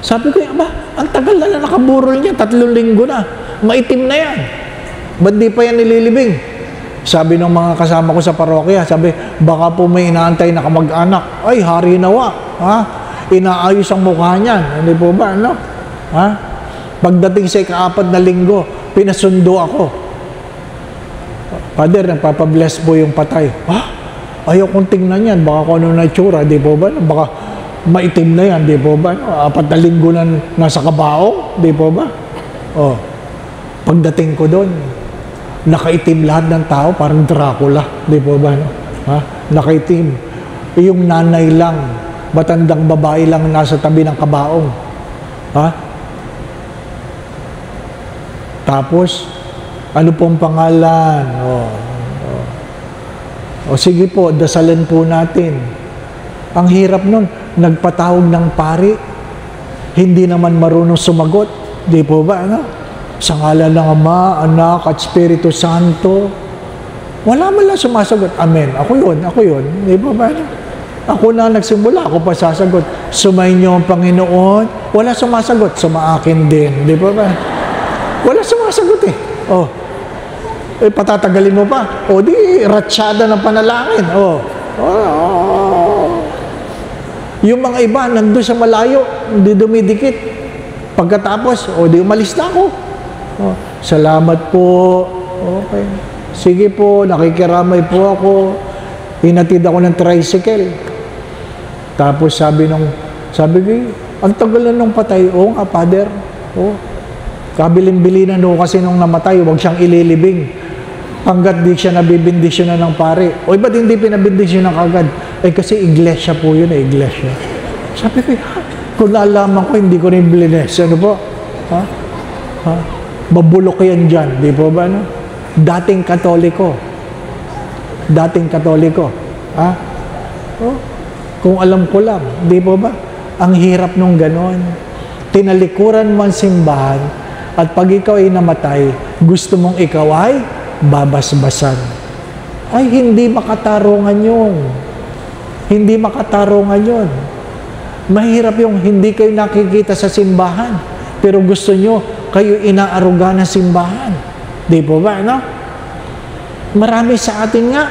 Sabi ko, aba, ang tagal na nakaburol niya, 3 linggo na. Maitim na yan. Ba't di pa yan nililibing? Sabi ng mga kasama ko sa parokya, sabi, baka po may inaantay na kamag-anak. Ay, hari nawa. Ha? Inaayos ang mukha niyan. Hindi po ba, ano? Ha? Pagdating sa ika-4 na linggo, pinasundo ako. Father, nagpapabless po yung patay. Ha? Ayaw kong tingnan yan. Baka kung ano na itsura, di po ba? Baka maitim na yan, di po ba? 4 na linggo na nasa kabaong, di po ba? Oh. Pagdating ko doon, nakaitim lahat ng tao, parang Dracula, di po ba? Ha? Nakaitim. Yung nanay lang, matandang babae lang nasa tabi ng kabaong. Ha? Tapos, ano pong pangalan? O sige po, dasalan po natin. Ang hirap nun, nagpatawag ng pari, hindi naman marunong sumagot. Di po ba, ano? Sa ngalan ng Ama, Anak, at Espiritu Santo. Wala man lang sumasagot. Amen. Ako yun. Di po ba, ano? Ako na nagsimula, ako pa sasagot. Sumainyo ang Panginoon. Wala sumasagot, sumaakin din. Di po ba? Wala sumasagot eh. Oh. Eh, patatagalin mo pa. O di, ratsyada ng panalangin. Yung mga iba, nandun sa malayo, hindi dumidikit. Pagkatapos, o di, umalis na ako. Salamat po. Okay. Sige po, nakikiramay po ako. Hinatid ako ng tricycle. Tapos sabi ko, ang tagal na nung patay. Oo nga, Father. Kabilin-bilinan kasi nung namatay, huwag siyang ililibing. Hanggat di siya nabibindisyon na ng pare. O ba't hindi pinabindisyon na kagad? Eh kasi iglesia po yun, iglesia. Sabi ko, kung naalaman ko, hindi ko rin blines. Ano po? Ha? Babulok yan dyan. Di po ba? No? Dating Katoliko. Ha? Kung alam ko lang. Di po ba? Ang hirap nung ganon. Tinalikuran mo ang simbahan at pag ikaw ay namatay, gusto mong ikaw ay babasbasan. Ay, hindi makatarungan yun. Hindi makatarungan yun. Mahirap yung hindi kayo nakikita sa simbahan, pero gusto nyo, kayo inaaruga ng simbahan. Di po ba, no? Marami sa atin nga,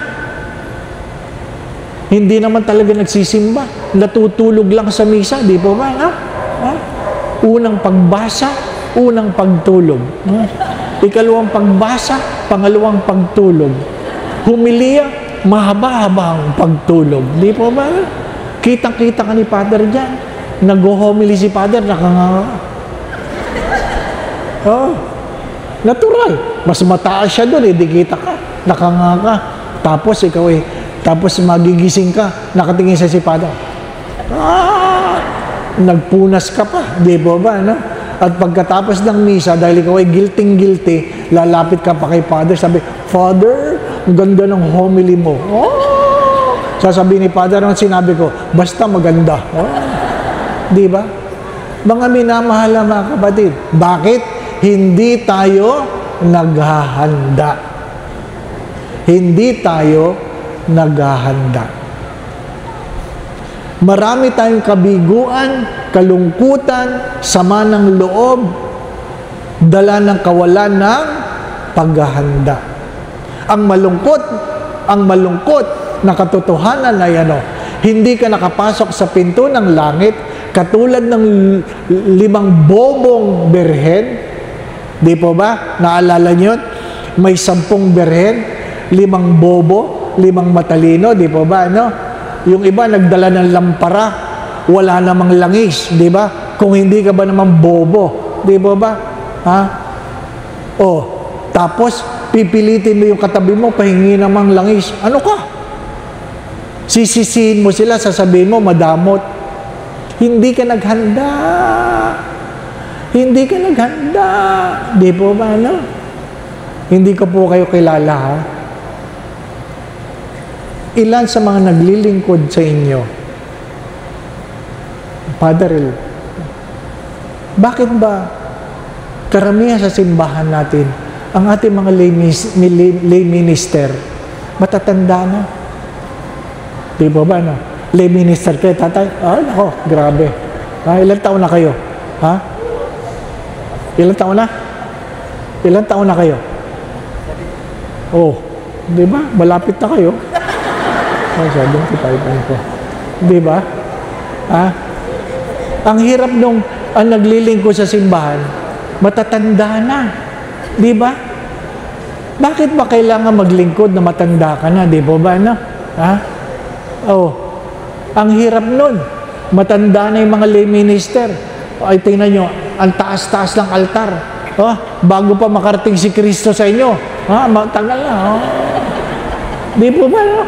hindi naman talaga nagsisimba. Natutulog lang sa misa, di po ba, no? Unang pagbasa, unang pagtulog. Ikalawang pagbasa, pangalawang pagtulog. Humiliya, mahaba-haba ang pagtulog. Di po ba? Kitang-kita ka ni Father dyan. Nag-homily si Father, nakanganga. Natural. Mas mataas siya doon, di kita ka. Nakanganga. Tapos ikaw tapos magigising ka, nakatingin sa si Father. Nagpunas ka pa. Di po ba, no? At pagkatapos ng misa, dahil ikaw ay guilty, lalapit ka pa kay Father, sabi, Father, ang ganda ng homily mo. Sasabihin ni Father, ang sinabi ko, basta maganda. Di ba? Mga minamahal na mga kapatid, bakit hindi tayo naghahanda? Hindi tayo naghahanda. Marami tayong kabiguan, kalungkutan, sama ng loob, dala ng kawalan ng paghahanda. Ang malungkot na katotohanan ay hindi ka nakapasok sa pinto ng langit katulad ng 5 bobong berhen. Di po ba? Naalala niyo? May 10 berhen, 5 bobo, 5 matalino, di po ba? Yung iba nagdala ng lampara, wala namang langis, di ba? Kung hindi ka ba naman bobo, di ba ba? Tapos pipilitin mo yung katabi mo, pahingi namang langis. Ano ka? Sisisihin mo sila, sasabihin mo, madamot. Hindi ka naghanda. Hindi ka naghanda. Di po ba, Hindi ko po kayo kilala, ha? Ilan sa mga naglilingkod sa inyo? Father, bakit ba karamihan sa simbahan natin, ang ating mga lay minister, matatanda na? Di ba no? Lay minister kayo, tatay? Nako, grabe. Ilan taon na kayo? Ha? Ilan taon na? Ilan taon na kayo? Oh, di ba? Malapit na kayo. 75 po. Di ba? Ha? Ang hirap nung ang naglilingkod sa simbahan, matatanda na. Di ba? Bakit ba kailangan maglingkod na matanda ka na? Di ba no? Ha? Oh, ang hirap nun. Matanda na yung mga lay minister. Ay, tingnan nyo, ang taas-taas ng altar. Bago pa makarating si Kristo sa inyo. Matagal na. Di ba no?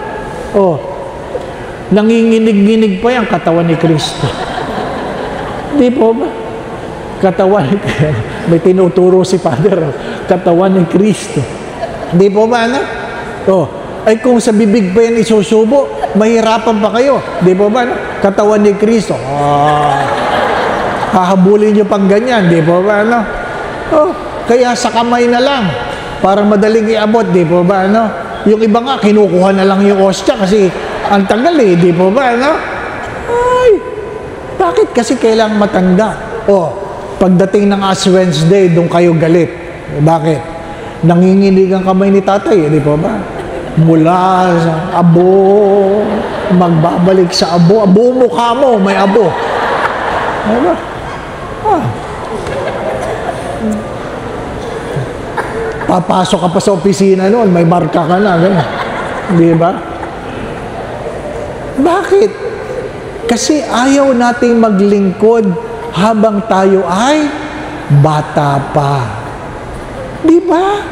Nanginginig-ginig pa yung katawan ni Kristo. Di po ba? Katawan ni may tinuturo si Father, katawan ni Kristo. Di po ba, ano? Ay kung sa bibig pa yan isusubo, mahirapan pa kayo. Di po ba, ano? Katawan ni Kristo. Hahabulin nyo pang ganyan. Di po ba, ano? Kaya sa kamay na lang, para madaling iabot. Di po ba, ano? Yung iba nga, kinukuha na lang yung ostya kasi ang tagal di po ba, ano? Ay, bakit kasi kailangang matanda? Pagdating ng Ash Wednesday, doon kayo galit. Bakit? Nanginginig ang kamay ni tatay, di po ba? Mula sa abo, magbabalik sa abo. Abo mukha mo, may abo. Diba? Papasok ka pa sa opisina noon, may marka ka na, gano'n. Di ba? Bakit? Kasi ayaw nating maglingkod habang tayo ay bata pa. Di ba?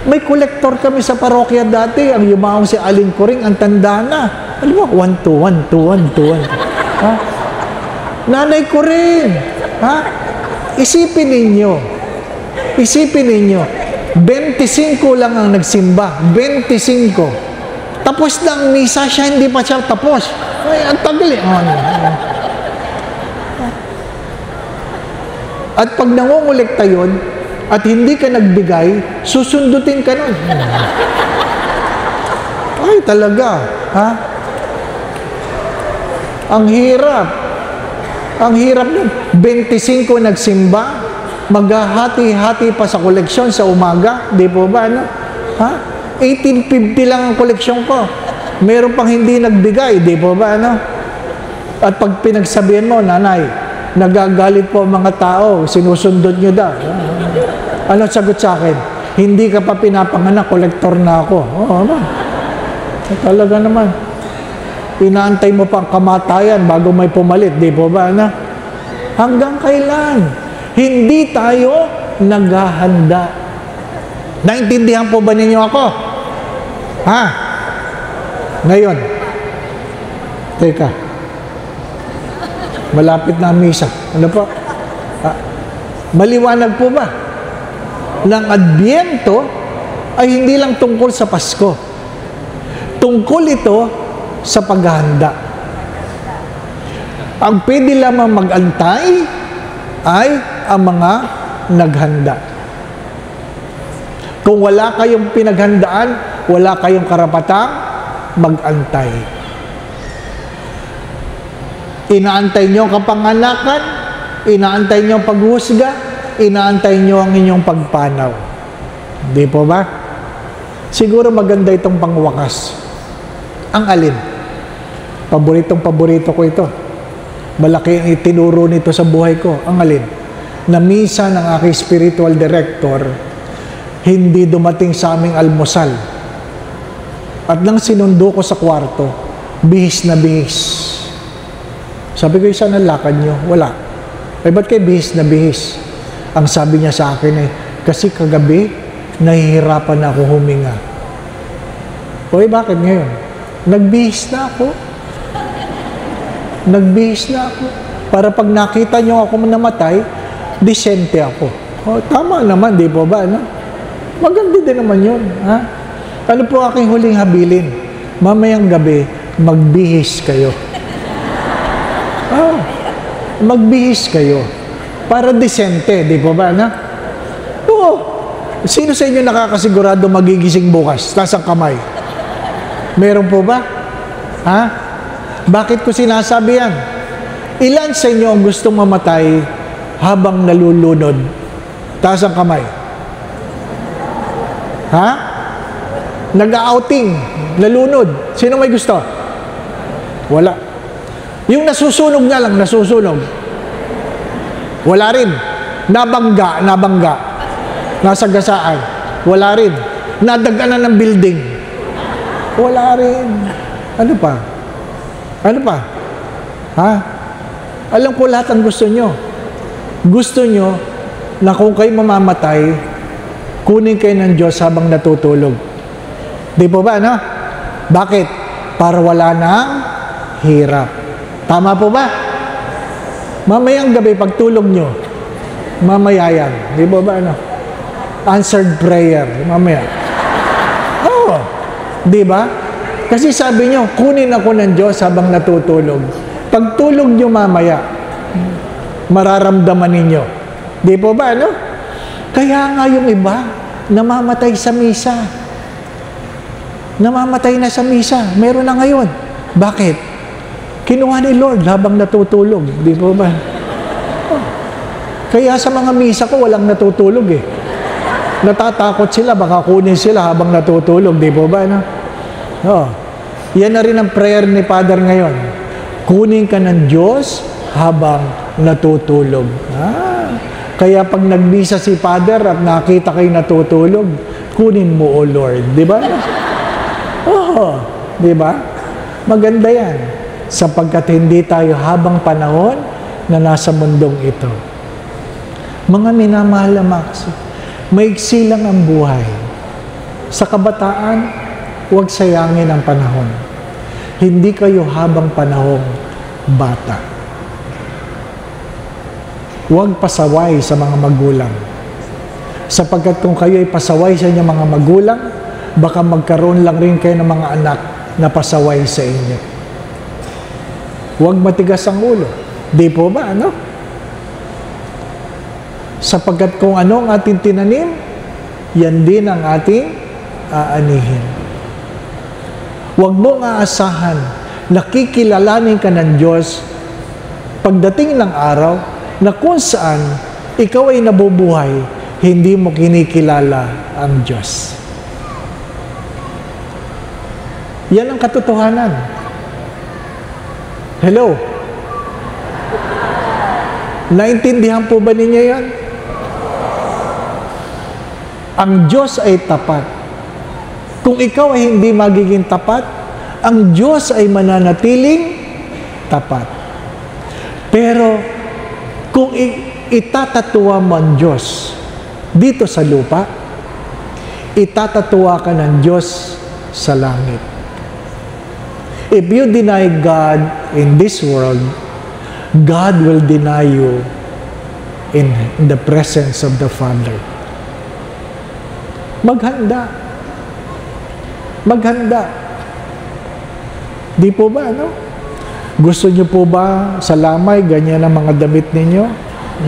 May kolektor kami sa parokya dati, ang yumaong si Aling Coring, ang tanda na. Alam mo, 1, 2, 1, 2, 1, 2, 1. Ha? Nanay Coring, ha? Isipin ninyo, 25 lang ang nagsimba. 25. Tapos na ang misa, siya hindi pa siya tapos. Ay, ang tagal eh. At pag nangungulekta yun, at hindi ka nagbigay, susundutin ka nun. Ay, talaga. Ha? Ang hirap. Ang hirap nun. 25 nagsimba, maghahati-hati pa sa koleksyon sa umaga. Di po ba, ano? Ha? 1850 lang ang koleksyon ko. Meron pang hindi nagbigay. Di po ba, ano? At pag pinagsabihan mo, nanay, nagagalit po ang mga tao, sinusundot nyo daw. Ano sagot sa akin? Hindi ka pa pinapanganak, kolektor na ako. Oo, ano? Talaga naman. Inaantay mo pa ang kamatayan bago may pumalit. Di po ba, ano? Hanggang kailan? Hindi tayo naghahanda. Naintindihan po ba ninyo ako? Ha? Ngayon. Teka. Malapit na ang misa. Ano po? Maliwanag po ba? Ng Adbyento ay hindi lang tungkol sa Pasko. Tungkol ito sa paghahanda. Ang pwede lamang mag-antay ay ang mga naghanda. Kung wala kayong pinaghandaan, wala kayong karapatang mag-antay. Inaantay nyo ang kapanganakan, inaantay nyo ang paghuhusga, inaantay nyo ang inyong pagpanaw. Di po ba? Siguro maganda itong pangwakas. Ang alin? Paborito ko ito. Malaki ang itinuro nito sa buhay ko. Ang alin? Na minsan ang aking spiritual director hindi dumating sa aming almusal. At nang sinundo ko sa kwarto, bihis na bihis. Sabi ko, isa na lakad nyo? Wala. Ay, ba't kayo bihis na bihis? Ang sabi niya sa akin kasi kagabi, nahihirapan na ako huminga. Oy, bakit ngayon? Nagbihis na ako. Nagbihis na ako. Para pag nakita nyo ako namatay, disente ako. Tama naman, di po ba? No? Maganda din naman yun. Ha? Ano po aking huling habilin? mamayang gabi, magbihis kayo. Oh, magbihis kayo. Para desente, di po ba, na? Oo. Sino sa inyo nakakasigurado magigising bukas? Taas ang kamay. Meron po ba? Ha? Bakit ko sinasabi yan? Ilan sa inyo ang gustong mamatay habang nalulunod? Taas ang kamay. Ha? Nag-outing, nalunod. Sino may gusto? Wala. Yung nasusunog nga lang, nasusunog. Wala rin. Nabangga. Nasagasaan. Wala rin. Nadaganan ng building. Wala rin. Ano pa? Ano pa? Ha? Alam ko lahat ang gusto nyo. Gusto nyo na kung kayo mamamatay, kunin kayo ng Diyos habang natutulog. Di po ba, no? Bakit? Para wala nang hirap. Tama po ba? Mamayang gabi, pagtulog nyo, mamaya yan. Di po ba, no? Answered prayer. Mamaya. Oo. Di ba? Kasi sabi nyo, kunin ako ng Diyos habang natutulog. Pagtulog nyo mamaya, mararamdaman ninyo. Di po ba, no? Kaya nga yung iba, namamatay sa misa. Namamatay na sa misa. Meron na ngayon. Bakit? Kinuha ni Lord habang natutulog. Di po ba? Oh. Kaya sa mga misa ko, walang natutulog eh. Natatakot sila, baka kunin sila habang natutulog. Di po ba, no? Oh. Yan na rin ang prayer ni Father ngayon. Kunin ka ng Diyos habang natutulog. Kaya pag nagmisa si Father at nakita kayo natutulog, kunin mo, O Lord. Di ba? Oh, di ba? Maganda yan. Sapagkat hindi tayo habang panahon na nasa mundong ito. Mga minamahal na maksi, maigsi lang ang buhay. Sa kabataan, huwag sayangin ang panahon. Hindi kayo habang panahong bata. Huwag pasaway sa mga magulang. Sapagkat kung kayo ay pasaway sa inyong mga magulang, baka magkaroon lang rin kayo ng mga anak na pasaway sa inyo. Huwag matigas ang ulo. Di po ba, ano? Sapagkat kung ano ang ating tinanim, yan din ang ating aanihin. Huwag mong aasahan, nakikilalanin ka ng Diyos pagdating ng araw na kung saan ikaw ay nabubuhay, hindi mo kinikilala ang Diyos. Yan ang katotohanan. Hello? Naintindihan po ba ninyo yan? Ang Diyos ay tapat. Kung ikaw ay hindi magiging tapat, ang Diyos ay mananatiling tapat. Pero, kung itatatuwa mo ang Diyos dito sa lupa, itatatuwa ka ng Diyos sa langit. If you deny God in this world, God will deny you in the presence of the Father. Maghanda. Maghanda. Di po ba, no? Gusto nyo po ba sa lamay, ganyan ang mga damit ninyo?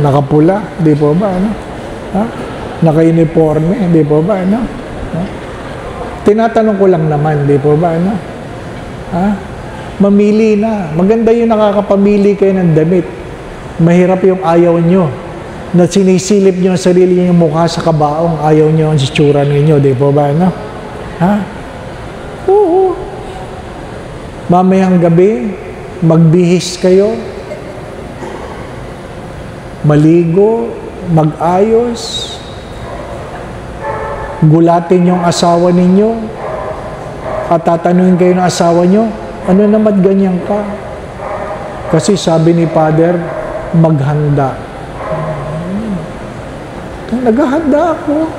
Nakapula, di po ba, no? Ha? Naka-uniforme, di po ba, no? Ha? Tinatanong ko lang naman, di po ba, no? Ha? Mamili na. Maganda yung nakakapamili kayo ng damit. Mahirap yung ayaw nyo. Na sinisilip nyo ang sarili nyo mukha sa kabaong, ayaw nyo ang sitsura ninyo, di po ba, no? Ha? Oo. Mamayang gabi, magbihis kayo, maligo, mag-ayos, gulatin yung asawa ninyo, at tatanungin kayo ng asawa nyo, ano naman ganyan ka? Kasi sabi ni Father, maghanda. Naghahanda ako.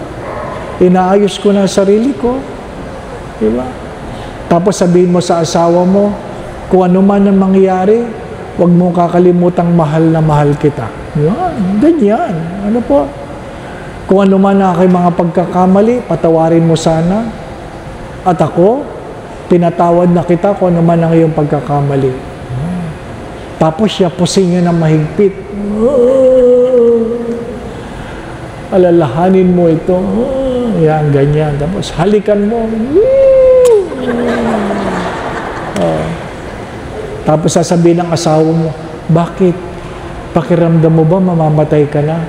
Inaayos ko na sarili ko. Diba? Tapos sabihin mo sa asawa mo, kung ano man ang mangyari, huwag mo kakalimutang mahal na mahal kita. Yan, ganyan. Ano po? Kung ano man ang aking mga pagkakamali, patawarin mo sana. At ako, pinatawad na kita kung ano man ang iyong pagkakamali. Tapos siya pusingin ng mahigpit. Alalahanin mo ito. Yan, ganyan. Tapos halikan mo. Tapos sasabihin ng asawa mo, bakit? Pakiramdam mo ba mamamatay ka na?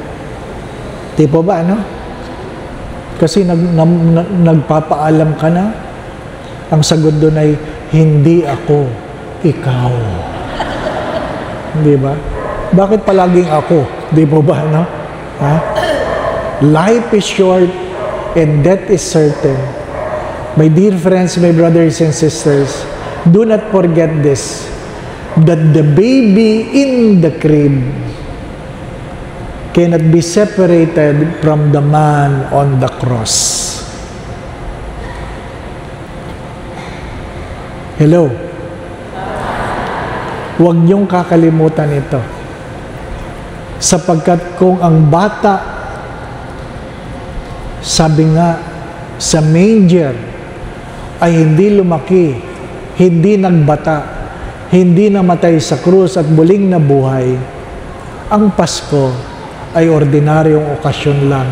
Di po ba, ano? Kasi nagpapaalam ka na. Ang sagot doon ay, hindi ako, ikaw. Di ba? Bakit palaging ako? Di po ba, ano? Ha? Life is short and death is certain. My dear friends, my brothers and sisters, do not forget this, that the baby in the crib cannot be separated from the man on the cross. Hello? Huwag niyong kakalimutan ito. Sapagkat kung ang bata, sabi nga, sa manger, ay hindi lumaki, hindi nagbata, hindi namatay sa krus at muling nabuhay, ang Pasko ay ordinaryong okasyon lang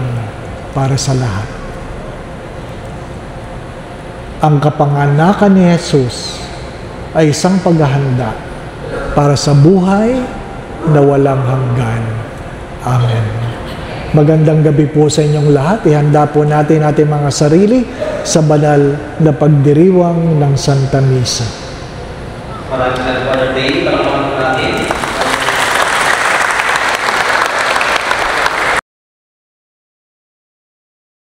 para sa lahat. Ang kapanganakan ni Jesus ay isang paghahanda para sa buhay na walang hanggan. Amen. Magandang gabi po sa inyong lahat. Ihanda po natin ating mga sarili sa banal na pagdiriwang ng Santa Misa. Maraming salamat, Father Dave. Palakpakan natin.